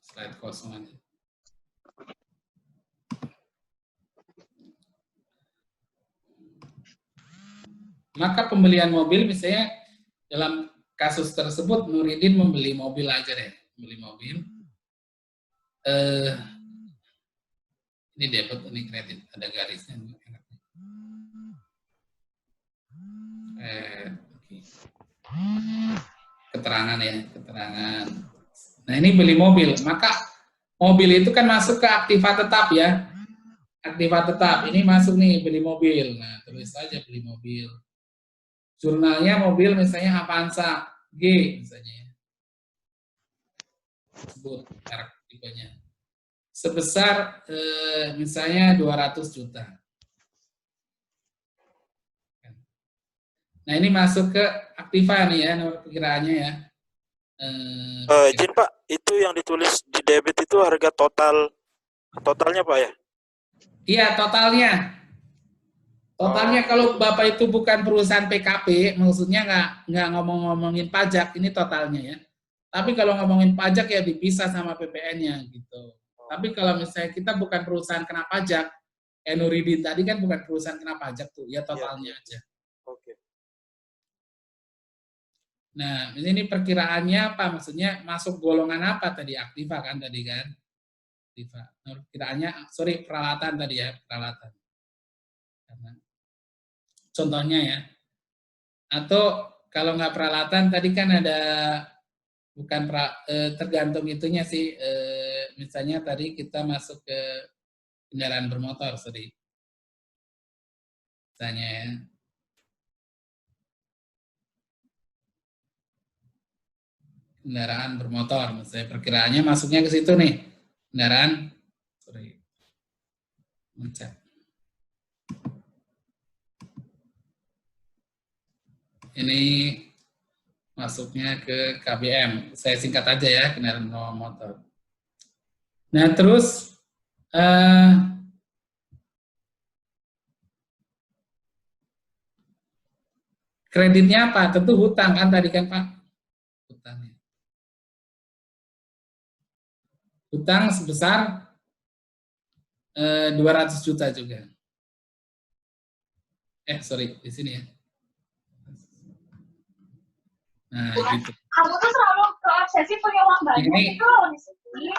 Slide kosong aja. Maka pembelian mobil misalnya dalam kasus tersebut Nuridin membeli mobil aja deh. Membeli mobil. Ini debit, ini kredit. Ada garisnya. Keterangan ya, keterangan. Nah, ini beli mobil, maka mobil itu kan masuk ke aktiva tetap ya. Aktiva tetap, ini masuk nih beli mobil. Nah, tulis saja beli mobil. Jurnalnya mobil misalnya Avanza G misalnya. Sebut merek tipenya. Sebesar misalnya 200 juta. Nah, ini masuk ke aktiva nih ya, nomor perkiraannya ya. Izin Pak, itu yang ditulis di debit itu harga totalnya Pak ya? Iya, totalnya. Totalnya kalau Bapak itu bukan perusahaan PKP, maksudnya nggak ngomongin pajak, ini totalnya ya. Tapi kalau ngomongin pajak ya dipisah sama PPN-nya gitu. Tapi kalau misalnya kita bukan perusahaan kena pajak, Nuridin tadi kan bukan perusahaan kena pajak tuh, ya totalnya aja. Oke. Nah, ini perkiraannya apa? Maksudnya masuk golongan apa tadi? Aktiva kan tadi kan? Aktiva. Nah, perkiraannya, sorry, peralatan tadi ya, peralatan. Contohnya ya. Atau kalau nggak peralatan, tadi kan ada, bukan tergantung itunya sih, misalnya tadi kita masuk ke kendaraan bermotor, sorry. Misalnya ya. Kendaraan bermotor, misalnya perkiraannya masuknya ke situ nih, kendaraan, sorry, mencet. Ini masuknya ke KBM, saya singkat aja ya, kendaraan bermotor. Nah terus, kreditnya apa? Tentu hutang kan tadi kan Pak? Hutangnya. Hutang sebesar 200 juta juga. Sorry, di sini ya. Nah, gitu. Kamu tuh selalu terobsesi punya uang banyak Ini itu loh di sini.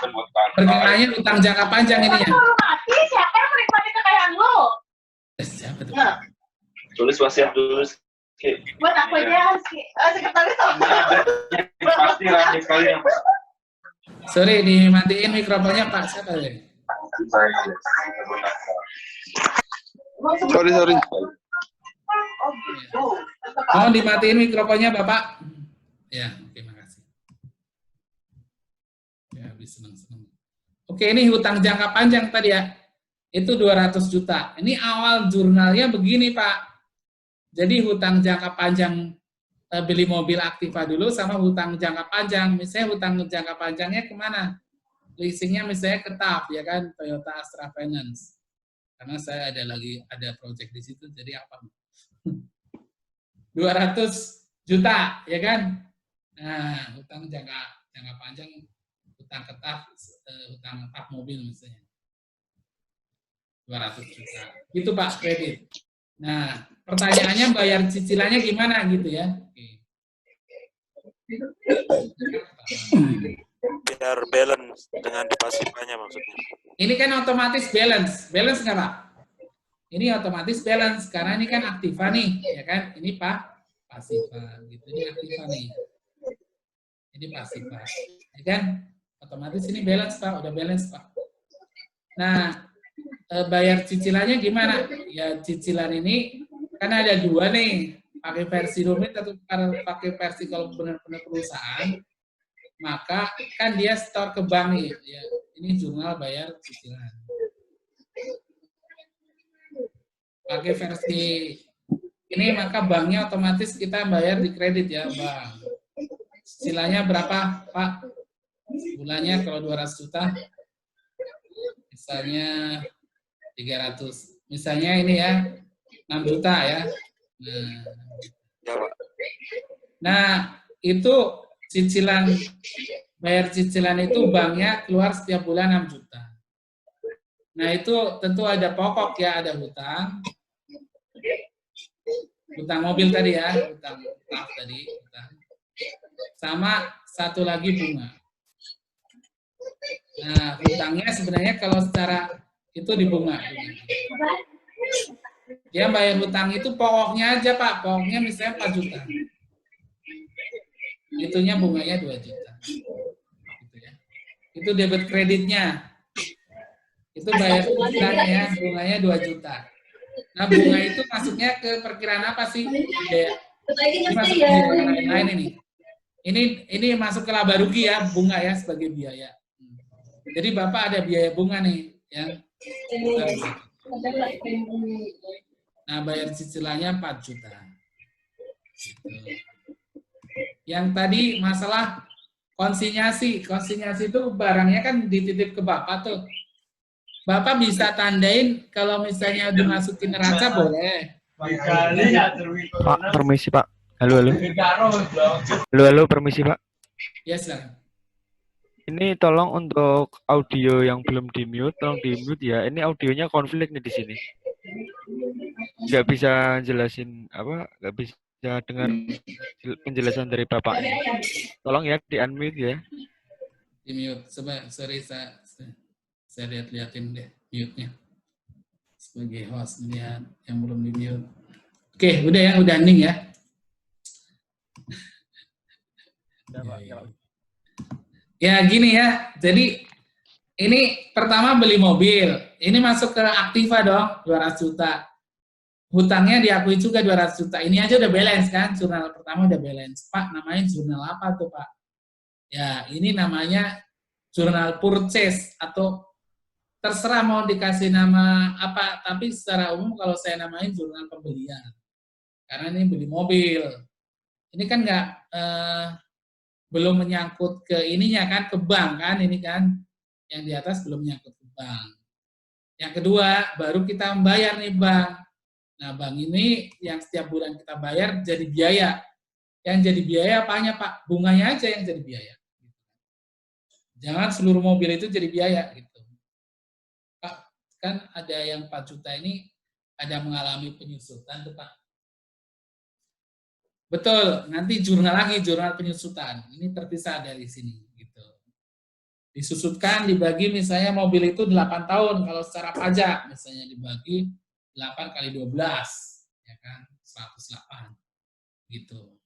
perkiraannya hutang jangka panjang ini ya. Kalau mati, siapa yang menikmati kekayaan lo? Siapa tuh? Tulis wasiat dulu. Buat aku aja, sekretaris sama. Pasti rajin kali ya. Sorry, dimatiin mikrofonnya Pak. Siapa ya? Sorry. Mau dimatiin mikrofonnya Bapak? Ya, oke, makasih. Ya, habis senang-senang. Oke, ini hutang jangka panjang tadi ya. Itu 200 juta. Ini awal jurnalnya begini Pak. Jadi hutang jangka panjang beli mobil Aktiva dulu sama hutang jangka panjang. Misalnya hutang jangka panjangnya kemana? Leasingnya misalnya ke TAF ya kan, Toyota Astra Finance. Karena saya ada project di situ, jadi apa? 200 juta ya kan? Nah, hutang jangka panjang, hutang ke TAF, hutang TAF mobil misalnya. 200 juta. Itu Pak kredit. Nah, pertanyaannya bayar cicilannya gimana gitu ya? Biar balance dengan pasifanya maksudnya. Ini kan otomatis balance. Balance nggak Pak? Ini otomatis balance karena ini kan Aktiva nih, ya kan? Ini Pak Pasiva gitu. Ini Aktiva nih. Ini Pasiva. Ya kan? Otomatis ini balance Pak, udah balance Pak. Nah, bayar cicilannya gimana? Ya cicilan ini kan ada dua nih, pakai versi rumit atau pakai versi kalau benar-benar perusahaan, maka kan dia store ke bank nih. Ya, ini jurnal bayar cicilan. Pakai versi ini maka banknya otomatis kita bayar di kredit ya Bang. Cicilannya berapa Pak? Bulannya kalau 200 juta, misalnya 300. Misalnya ini ya, 6 juta ya. Nah, itu cicilan, bayar cicilan itu banknya keluar setiap bulan 6 juta. Nah, itu tentu ada pokok ya, ada hutang. Hutang mobil tadi ya, hutang tadi. Hutang. Sama satu lagi bunga. Nah, hutangnya sebenarnya kalau secara itu di bunga. Dia bayar hutang itu pokoknya aja Pak, pokoknya misalnya 4 juta. Itunya bunganya 2 juta. Gitu ya. Itu debit kreditnya. Itu bayar cicilannya ya, bunganya 2 juta. Nah, bunga itu masuknya ke perkiraan apa sih? Biaya. Ini masuk ke biaya lain ini. Ini masuk ke laba rugi ya, bunga ya sebagai biaya. Jadi Bapak ada biaya bunga nih, ya. Nah, bayar cicilannya 4 juta. Yang tadi masalah konsinyasi. Konsinyasi itu barangnya kan dititip ke Bapak tuh. Bapak bisa tandain kalau misalnya dimasukin neraca boleh. Pak, permisi Pak. Halo, permisi Pak. Ya, silakan. Ini tolong untuk audio yang belum di-mute, tolong di-mute ya. Ini audionya konflik nih di sini. Nggak bisa jelasin apa, nggak bisa dengar penjelasan dari Bapaknya. Tolong ya di-unmute ya. Di-mute. Sorry, saya lihat-liatin deh mute-nya. Sebagai host melihat yang belum di-mute. Oke, udah ya, udah hening ya. Ya gini ya, jadi ini pertama beli mobil, ini masuk ke Aktiva dong, 200 juta. Hutangnya diakui juga 200 juta, ini aja udah balance kan, jurnal pertama udah balance. Pak, namanya jurnal apa tuh Pak? Ya, ini namanya jurnal purchase, atau terserah mau dikasih nama apa, tapi secara umum kalau saya namain jurnal pembelian. Karena ini beli mobil. Ini kan nggak... belum menyangkut ke ininya kan, ke bank kan, ini kan yang di atas belum menyangkut ke bank. Yang kedua, baru kita membayar nih bank. Nah, bank ini yang setiap bulan kita bayar jadi biaya. Yang jadi biaya apanya Pak? Bunganya aja yang jadi biaya. Jangan seluruh mobil itu jadi biaya gitu. Pak, kan ada yang 4 juta ini ada mengalami penyusutan tuh Pak. Betul, nanti jurnal lagi, jurnal penyusutan. Ini terpisah dari sini. Gitu. Disusutkan, dibagi misalnya mobil itu 8 tahun, kalau secara pajak misalnya dibagi 8 kali 12, ya kan, 108. Gitu.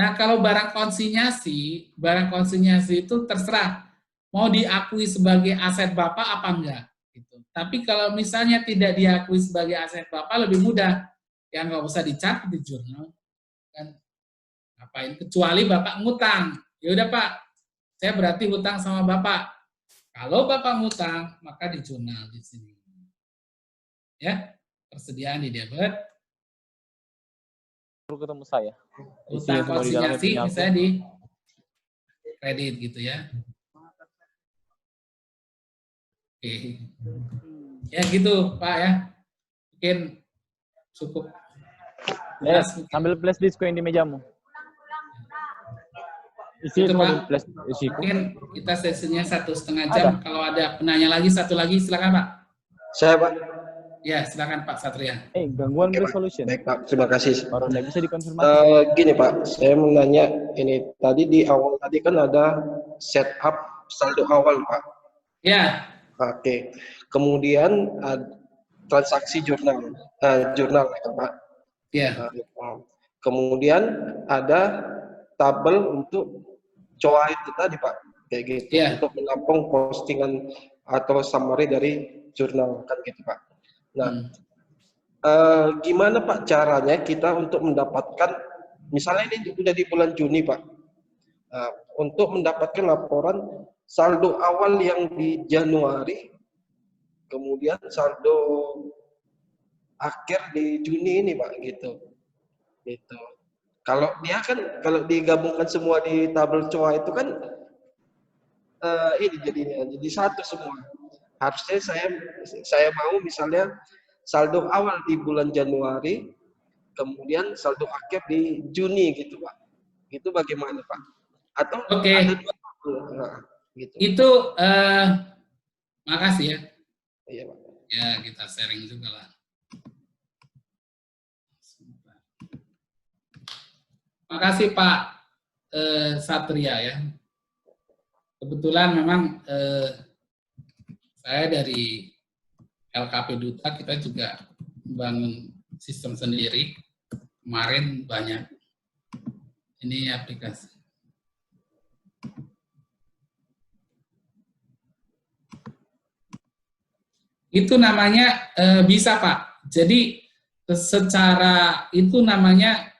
Nah, kalau barang konsinyasi itu terserah, mau diakui sebagai aset Bapak apa enggak. Gitu. Tapi kalau misalnya tidak diakui sebagai aset Bapak, lebih mudah. Ya nggak usah dicatat di jurnal. Kan ngapain, kecuali Bapak ngutang. Ya udah Pak, saya berarti hutang sama Bapak. Kalau Bapak ngutang, maka di jurnal di sini. Ya, persediaan di debit. Perlu ketemu saya. Hutang konsinyasi misalnya di kredit gitu ya. Oke. Ya gitu Pak ya. Mungkin cukup. Sambil flash disk yang di mejamu. Isi itu semua Pak. Mungkin kita sesinya 1,5 jam. Kalau ada penanya lagi, satu lagi, silakan Pak. Saya Pak. Ya, silakan Pak Satria. Gangguan resolution. Baik Pak, terima kasih. Baru bisa dikonfirmasi. Gini Pak, saya mau nanya ini tadi di awal tadi kan ada setup saldo awal Pak. Ya. Oke. Kemudian transaksi jurnal ya Pak. Ya. Kemudian ada tabel untuk COA itu tadi Pak, kayak gitu untuk menampung postingan atau summary dari jurnal kan gitu Pak. Nah, gimana Pak caranya kita untuk mendapatkan, misalnya ini sudah di bulan Juni Pak, untuk mendapatkan laporan saldo awal yang di Januari, kemudian saldo akhir di Juni ini Pak gitu. Gitu. Kalau dia kan kalau digabungkan semua di tabel COA itu kan ini jadinya jadi satu semua. Harusnya saya mau misalnya saldo awal di bulan Januari, kemudian saldo akhir di Juni gitu Pak. Itu bagaimana Pak? Atau ada dua tabel? Nah, gitu. Itu makasih ya. Iya Pak. Ya kita sharing juga lah. Makasih Pak Satria ya. Kebetulan memang saya dari LKP Duta kita juga membangun sistem sendiri. Kemarin banyak ini aplikasi. Itu namanya bisa Pak. Jadi secara itu namanya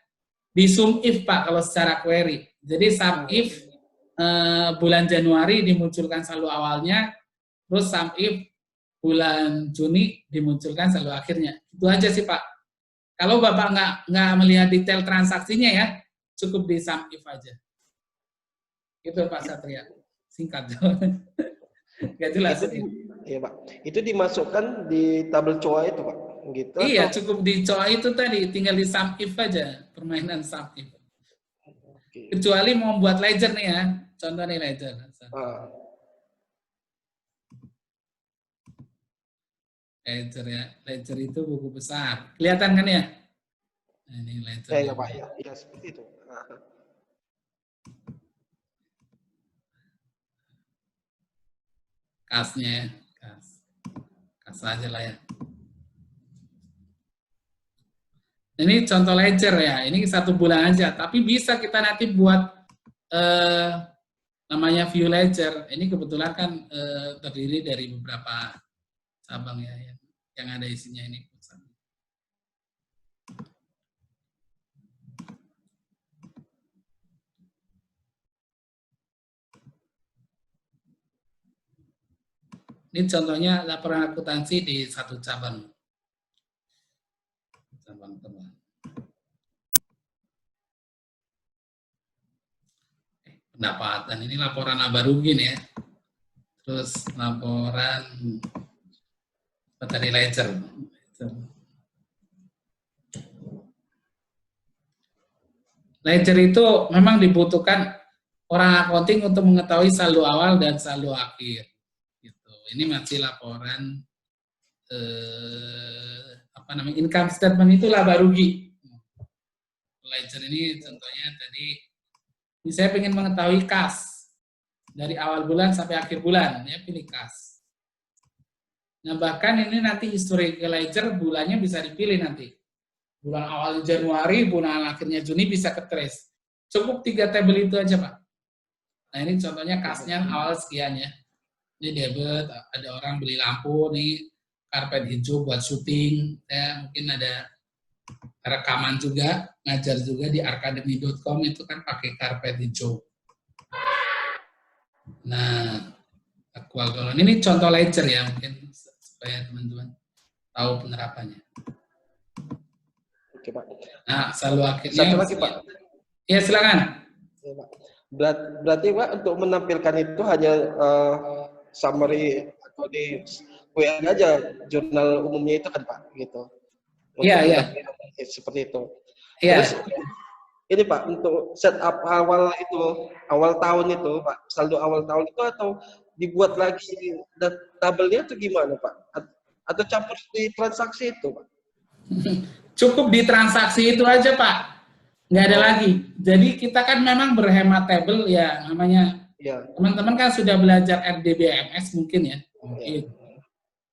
di sum if Pak kalau secara query. Jadi sum if bulan Januari dimunculkan saldo awalnya, terus sum if bulan Juni dimunculkan saldo akhirnya. Itu aja sih Pak. Kalau Bapak nggak melihat detail transaksinya ya, cukup di sum if aja. Itu Pak Satria. Singkat. Nggak jelas. Iya Pak. Itu dimasukkan di tabel COA itu Pak. Gitu. Iya, atau? cukup di COA itu tadi, tinggal di sum if aja, permainan sum if. Kecuali mau buat ledger nih ya. Contoh nih ledger. Ledger ya. Ledger itu buku besar. Kelihatan kan ya? Nah, ini ledger. Ya, Pak. Ya, seperti itu. Kasnya ya. Kas aja lah ya. Ini contoh ledger ya. Ini 1 bulan aja. Tapi bisa kita nanti buat namanya view ledger. Ini kebetulan kan terdiri dari beberapa cabang ya yang ada isinya ini. Ini contohnya laporan akuntansi di 1 cabang. Cabang teman. Pendapatan ini laporan laba rugi nih ya. Terus laporan apa tadi ledger. Ledger itu memang dibutuhkan orang accounting untuk mengetahui saldo awal dan saldo akhir. Gitu. Ini masih laporan apa namanya income statement itu laba rugi. Ledger ini contohnya tadi. Ini saya ingin mengetahui kas dari awal bulan sampai akhir bulan, ya pilih kas. Nah bahkan ini nanti historical ledger bulannya bisa dipilih nanti. Bulan awal Januari, bulan akhirnya Juni bisa ke-trace. Cukup 3 tabel itu aja Pak. Nah ini contohnya kasnya awal sekian ya. Ini debit, ada orang beli lampu nih, karpet hijau buat syuting, ya mungkin ada rekaman juga, ngajar juga di arkademi.com itu kan pakai karpet hijau. Nah, ini contoh ledger ya mungkin supaya teman-teman tahu penerapannya. Oke Pak. Nah, selalu akhirnya. Satu lagi Pak. Ya silakan. Ya, Pak. Berarti Pak untuk menampilkan itu hanya summary atau di WA aja jurnal umumnya itu kan Pak gitu. Iya, iya. Seperti itu. Iya. Terus ini Pak, untuk setup awal tahun itu Pak, saldo awal tahun itu atau dibuat lagi tabelnya itu gimana Pak? Atau campur di transaksi itu Pak? Cukup di transaksi itu aja Pak. Nggak ada lagi. Jadi kita kan memang berhemat tabel ya namanya. Teman-teman kan sudah belajar RDBMS mungkin ya. Mungkin.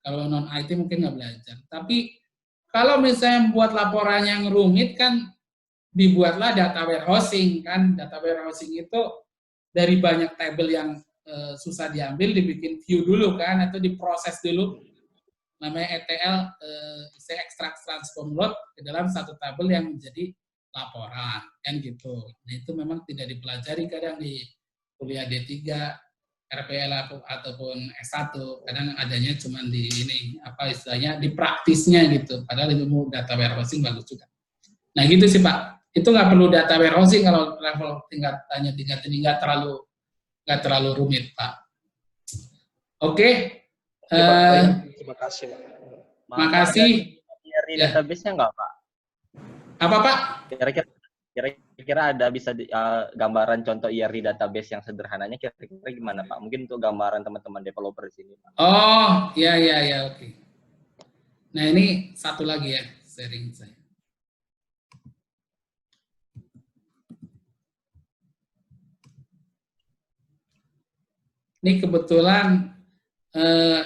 Kalau non IT mungkin nggak belajar. Tapi kalau misalnya buat laporan yang rumit kan dibuatlah data warehousing kan. Data warehousing itu dari banyak tabel yang susah diambil dibikin view dulu kan atau diproses dulu. Namanya ETL, extract transform load ke dalam satu tabel yang menjadi laporan kan gitu. Nah itu memang tidak dipelajari kadang di kuliah D3, RPL ataupun S1, kadang adanya cuma di ini apa istilahnya di praktisnya gitu. Padahal ilmu data warehousing bagus juga. Nah gitu sih Pak. Itu nggak perlu data warehousing kalau level tingkatannya ini nggak terlalu rumit Pak. Oke. Terima kasih Pak. Makasih. Database-nya nggak Pak? Apa Pak? Kira-kira ada bisa gambaran contoh ERD database yang sederhananya kira-kira gimana Pak? Mungkin untuk gambaran teman-teman developer di sini Pak. Oh, ya oke. Nah, ini satu lagi ya sharing saya. Ini kebetulan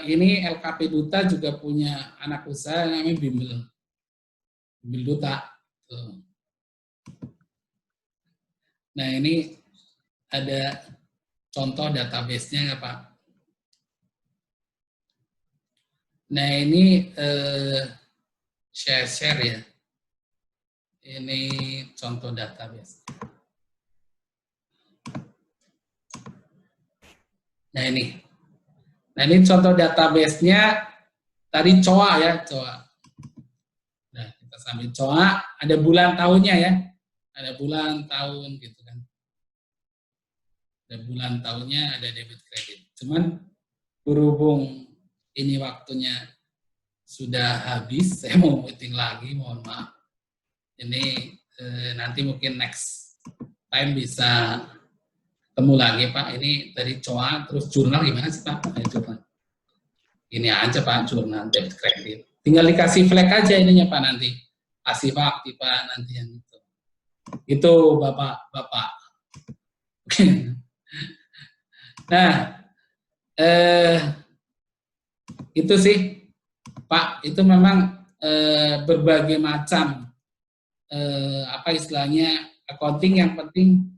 ini LKP Duta juga punya anak usaha namanya Bimbel Duta. Tuh. Nah ini ada contoh database-nya ya Pak. Nah ini share ya. Ini contoh database. Nah ini contoh database-nya tadi COA ya, COA. Nah, kita sambil COA, ada bulan tahunnya ya. Ada bulan tahun gitu kan. Ada bulan tahunnya, ada debit kredit. Cuman berhubung ini waktunya sudah habis, saya mau meeting lagi, mohon maaf. Ini nanti mungkin next Time bisa ketemu lagi Pak. Ini dari COA, terus jurnal gimana sih Pak? Jurnal. Ini aja Pak, jurnal debit kredit. Tinggal dikasih flag aja ininya Pak nanti. Kasih Pak, Pak nanti yang itu. Itu Bapak. Nah, itu sih Pak, itu memang berbagai macam apa istilahnya accounting, yang penting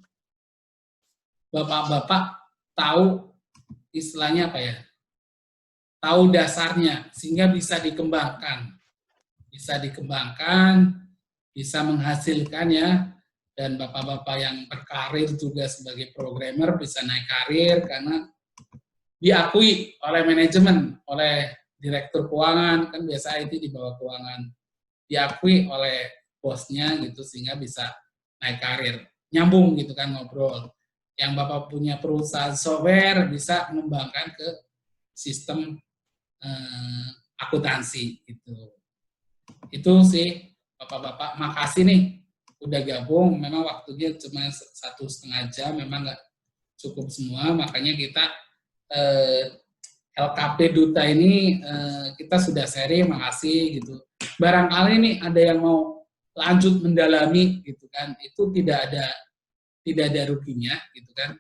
Bapak-bapak tahu istilahnya apa ya, tahu dasarnya sehingga bisa dikembangkan, bisa menghasilkan ya. Dan bapak-bapak yang berkarir juga sebagai programmer bisa naik karir karena diakui oleh manajemen, oleh direktur keuangan, kan biasa IT di bawah keuangan, diakui oleh bosnya gitu sehingga bisa naik karir, nyambung gitu kan ngobrol. Yang bapak punya perusahaan software bisa mengembangkan ke sistem akuntansi gitu. Itu sih bapak-bapak, makasih nih udah gabung. Memang waktunya cuma 1,5 jam, memang nggak cukup semua, makanya kita LKP Duta ini kita sudah sharing, makasih gitu. Barangkali nih ada yang mau lanjut mendalami gitu kan, itu tidak ada ruginya gitu kan.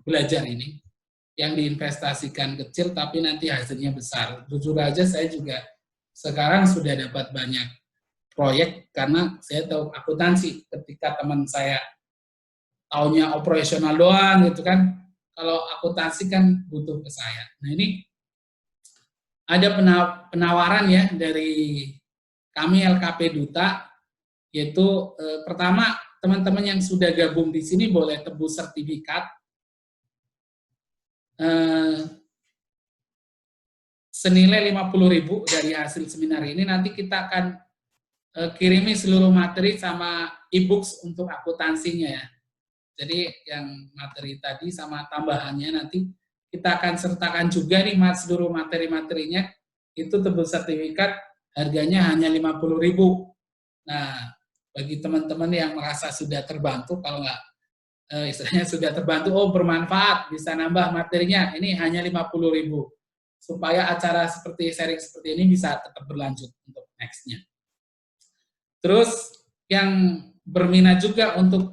Belajar ini yang diinvestasikan kecil tapi nanti hasilnya besar. Jujur aja saya juga sekarang sudah dapat banyak proyek karena saya tahu akuntansi. Ketika teman saya taunya operasional doang gitu kan, kalau akuntansi kan butuh ke saya. Nah ini ada penawaran ya dari kami LKP Duta, yaitu pertama teman-teman yang sudah gabung di sini boleh tebus sertifikat senilai 50.000 dari hasil seminar ini. Nanti kita akan kirimi seluruh materi sama e-books untuk akuntansinya ya. Jadi yang materi tadi sama tambahannya nanti kita akan sertakan juga nih seluruh materi-materinya, itu tebus sertifikat harganya hanya 50.000. Nah, bagi teman-teman yang merasa sudah terbantu, kalau nggak istilahnya sudah terbantu, oh bermanfaat, bisa nambah materinya, ini hanya 50.000. Supaya acara seperti sharing seperti ini bisa tetap berlanjut untuk next-nya. Terus yang berminat juga untuk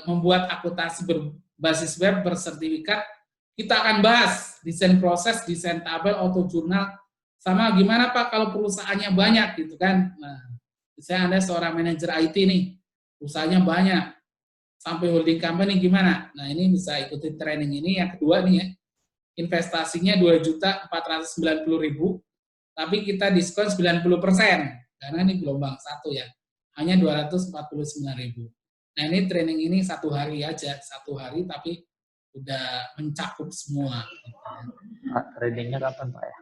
membuat akuntansi berbasis web bersertifikat, kita akan bahas desain proses, desain tabel, auto jurnal, sama gimana Pak kalau perusahaannya banyak gitu kan. Nah, misalnya Anda seorang manajer IT nih, perusahaannya banyak, sampai holding company gimana? Nah ini bisa ikuti training ini. Yang kedua nih ya, investasinya 2.490.000, tapi kita diskon 90%, karena ini gelombang 1 ya, hanya 249.000. Nah ini training ini 1 hari aja, 1 hari tapi udah mencakup semua. Trainingnya kapan Pak ya?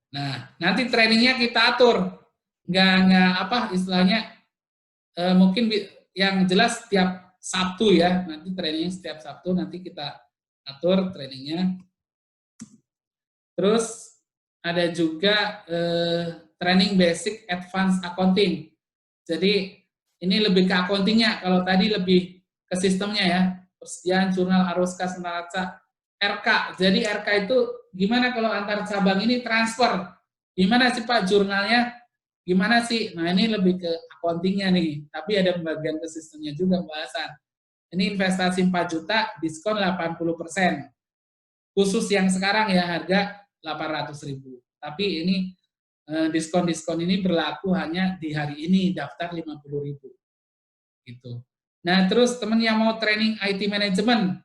Nah nanti trainingnya kita atur, nggak apa istilahnya, mungkin yang jelas setiap Sabtu ya, nanti trainingnya setiap Sabtu, nanti kita atur trainingnya. Terus ada juga training basic advance accounting. Jadi ini lebih ke accountingnya, kalau tadi lebih ke sistemnya ya, persediaan jurnal arus kas neraca RK. Jadi RK itu gimana kalau antar cabang ini transfer, gimana sih Pak jurnalnya, gimana sih? Nah ini lebih ke accountingnya nih, tapi ada pembagian ke sistemnya juga pembahasan. Ini investasi 4 juta, diskon 80%. Khusus yang sekarang ya harga 800.000. Tapi ini diskon-diskon ini berlaku hanya di hari ini, daftar 50.000. Gitu. Nah, terus teman yang mau training IT management,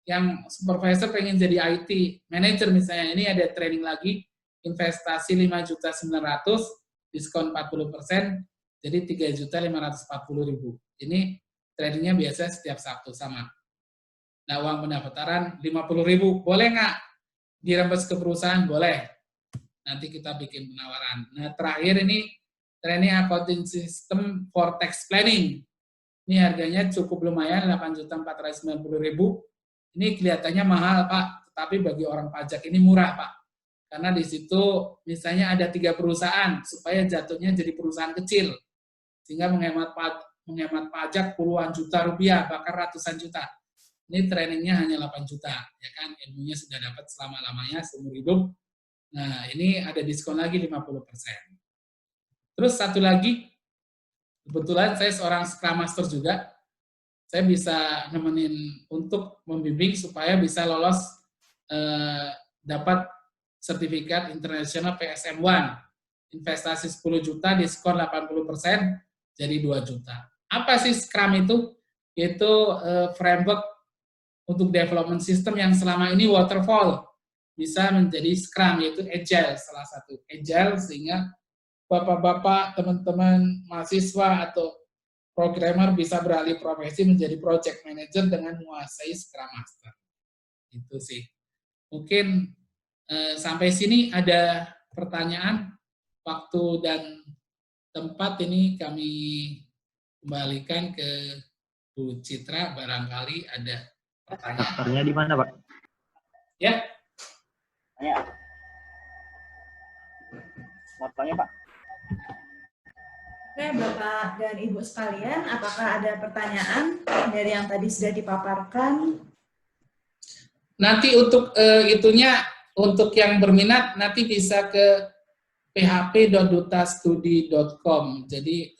yang supervisor pengen jadi IT manager misalnya, ini ada training lagi, investasi 5.900.000, diskon 40%, jadi 3.540.000. Ini trainingnya biasa setiap Sabtu sama. Nah, uang pendaftaran 50.000, boleh nggak dirembes ke perusahaan? Boleh. Nanti kita bikin penawaran. Nah, terakhir ini training accounting system for tax planning. Ini harganya cukup lumayan, 8.490.000. Ini kelihatannya mahal, Pak, tetapi bagi orang pajak ini murah, Pak. Karena di situ misalnya ada 3 perusahaan, supaya jatuhnya jadi perusahaan kecil, sehingga menghemat menghemat pajak puluhan juta rupiah, bahkan ratusan juta. Ini trainingnya hanya 8 juta, ya kan? Ilmunya sudah dapat selama-lamanya, seumur hidup. Nah, ini ada diskon lagi 50%. Terus satu lagi, kebetulan saya seorang Scrum Master juga, saya bisa nemenin untuk membimbing supaya bisa lolos dapat sertifikat internasional PSM1. Investasi 10 juta, diskon 80%, jadi 2 juta. Apa sih Scrum itu? Itu framework untuk development system yang selama ini waterfall bisa menjadi Scrum, yaitu Agile, salah satu Agile, sehingga bapak-bapak, teman-teman mahasiswa atau programmer bisa beralih profesi menjadi project manager dengan menguasai Scrum Master. Itu sih. Mungkin sampai sini ada pertanyaan, waktu dan tempat ini kami kembalikan ke Bu Citra, barangkali ada pertanyaan. Daftarnya di mana, Pak? Ya. Tanya. Mau tanya, Pak? Oke, Bapak dan Ibu sekalian, apakah ada pertanyaan dari yang tadi sudah dipaparkan? Nanti untuk itunya, untuk yang berminat, nanti bisa ke php.dutastudi.com. Jadi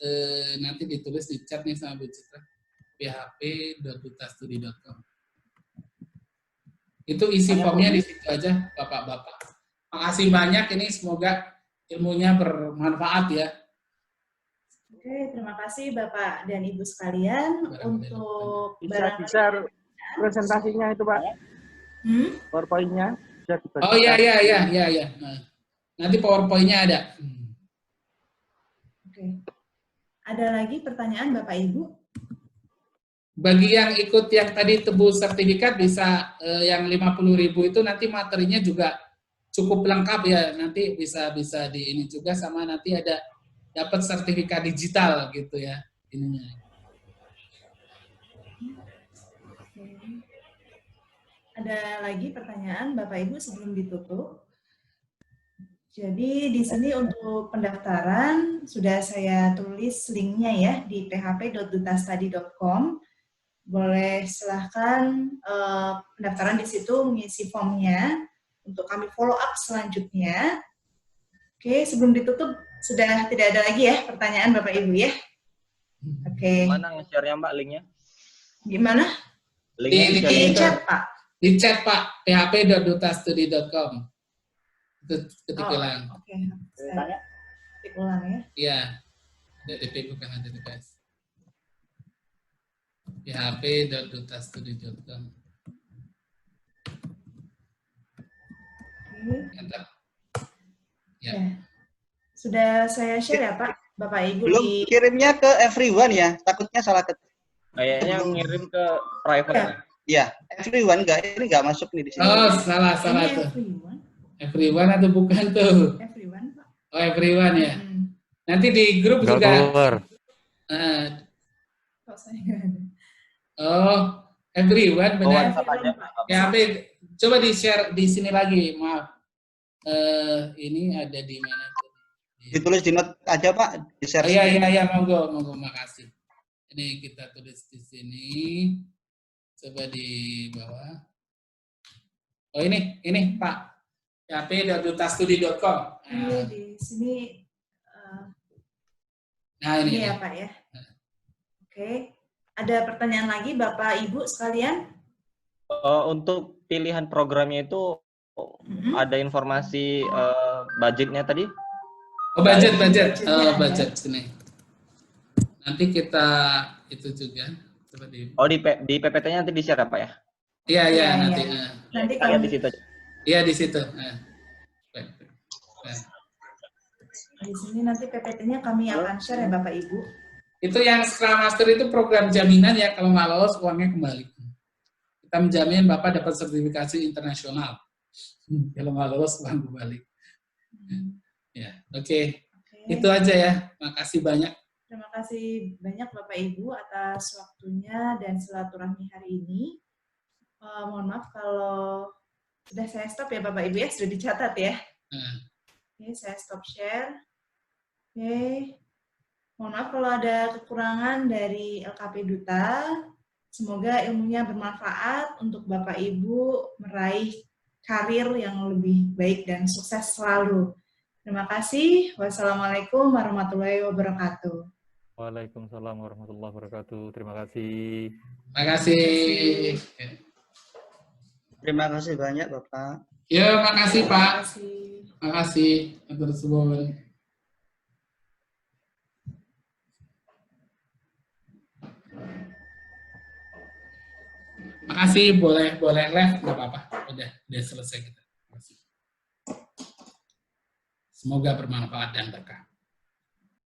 nanti ditulis di chat nih sama Bu Citra. php.dutastudi.com. Itu isi formnya di situ aja, Bapak-bapak. Makasih banyak, ini semoga ilmunya bermanfaat ya. Oke, terima kasih Bapak dan Ibu sekalian untuk Bisa presentasinya itu Pak. PowerPoint-nya bisa dibaca. Oh iya. Nah, nanti PowerPoint-nya ada. Oke. Ada lagi pertanyaan Bapak Ibu? Bagi yang ikut yang tadi tebus sertifikat bisa yang 50.000 itu nanti materinya juga cukup lengkap ya. Nanti bisa di ini juga, sama nanti ada dapat sertifikat digital gitu ya ininya. Ada lagi pertanyaan Bapak Ibu sebelum ditutup? Jadi di sini untuk pendaftaran sudah saya tulis linknya ya di php.dutastudi.com. Boleh silahkan pendaftaran di situ, mengisi formnya untuk kami follow up selanjutnya. Oke, sebelum ditutup sudah tidak ada lagi ya pertanyaan Bapak Ibu ya. Oke. Mana nge-share-nya Mbak linknya? Gimana? Linknya di chat Pak. Di chat Pak, php.dutastudi.com. Itu ketik ulang. Oke. Saya ketik ulang ya. Iya. DTP bukan HTTPS. php.dutastudi.com. Oke. Ya. Sudah saya share ya Pak, Bapak Ibu. Belum kirimnya ke everyone ya, takutnya salah ketik. Kayaknya ngirim ke private. Ya, everyone ini nggak masuk nih di sini. Oh, salah tuh. Everyone atau bukan tuh? Everyone, Pak. Oh, everyone ya. Nanti di grup juga. Oh, everyone benar. Ya, coba di-share di sini lagi, maaf. Ini ada di mana? Ditulis di note aja Pak, di-share. Iya, monggo, makasih. Ini kita tulis di sini. Coba di bawah. Oh ini Pak. php.dutastudi.com. Ini di sini. Nah ini ya Pak ya. Oke. Ada pertanyaan lagi Bapak Ibu sekalian? Untuk pilihan programnya itu ada informasi budgetnya tadi? Oh budget. Budget sini. Nanti kita itu juga. Coba di PPT-nya nanti di-share apa ya? Iya nanti. Nanti kalau di situ aja. Iya di situ. Di sini nanti PPT-nya kami akan share ya Bapak Ibu. Itu yang Scrum Master itu program jaminan ya, kalau nggak lolos uangnya kembali. Kita menjamin Bapak dapat sertifikasi internasional. Kalau nggak lolos uang kembali. Ya, oke. Itu aja ya. Makasih banyak. Terima kasih banyak Bapak Ibu atas waktunya dan silaturahmi hari ini. Mohon maaf kalau sudah saya stop ya Bapak Ibu ya, sudah dicatat ya. Oke, saya stop share. Oke. Mohon maaf kalau ada kekurangan dari LKP Duta. Semoga ilmunya bermanfaat untuk Bapak Ibu meraih karir yang lebih baik dan sukses selalu. Terima kasih. Wassalamualaikum warahmatullahi wabarakatuh. Waalaikumsalam warahmatullahi wabarakatuh. Terima kasih. Terima kasih. Terima kasih banyak Bapak. Ya, makasih Pak. Terima kasih. Atur suwun. Makasih, boleh live, nggak apa-apa. Udah selesai kita. Semoga bermanfaat dan berkah.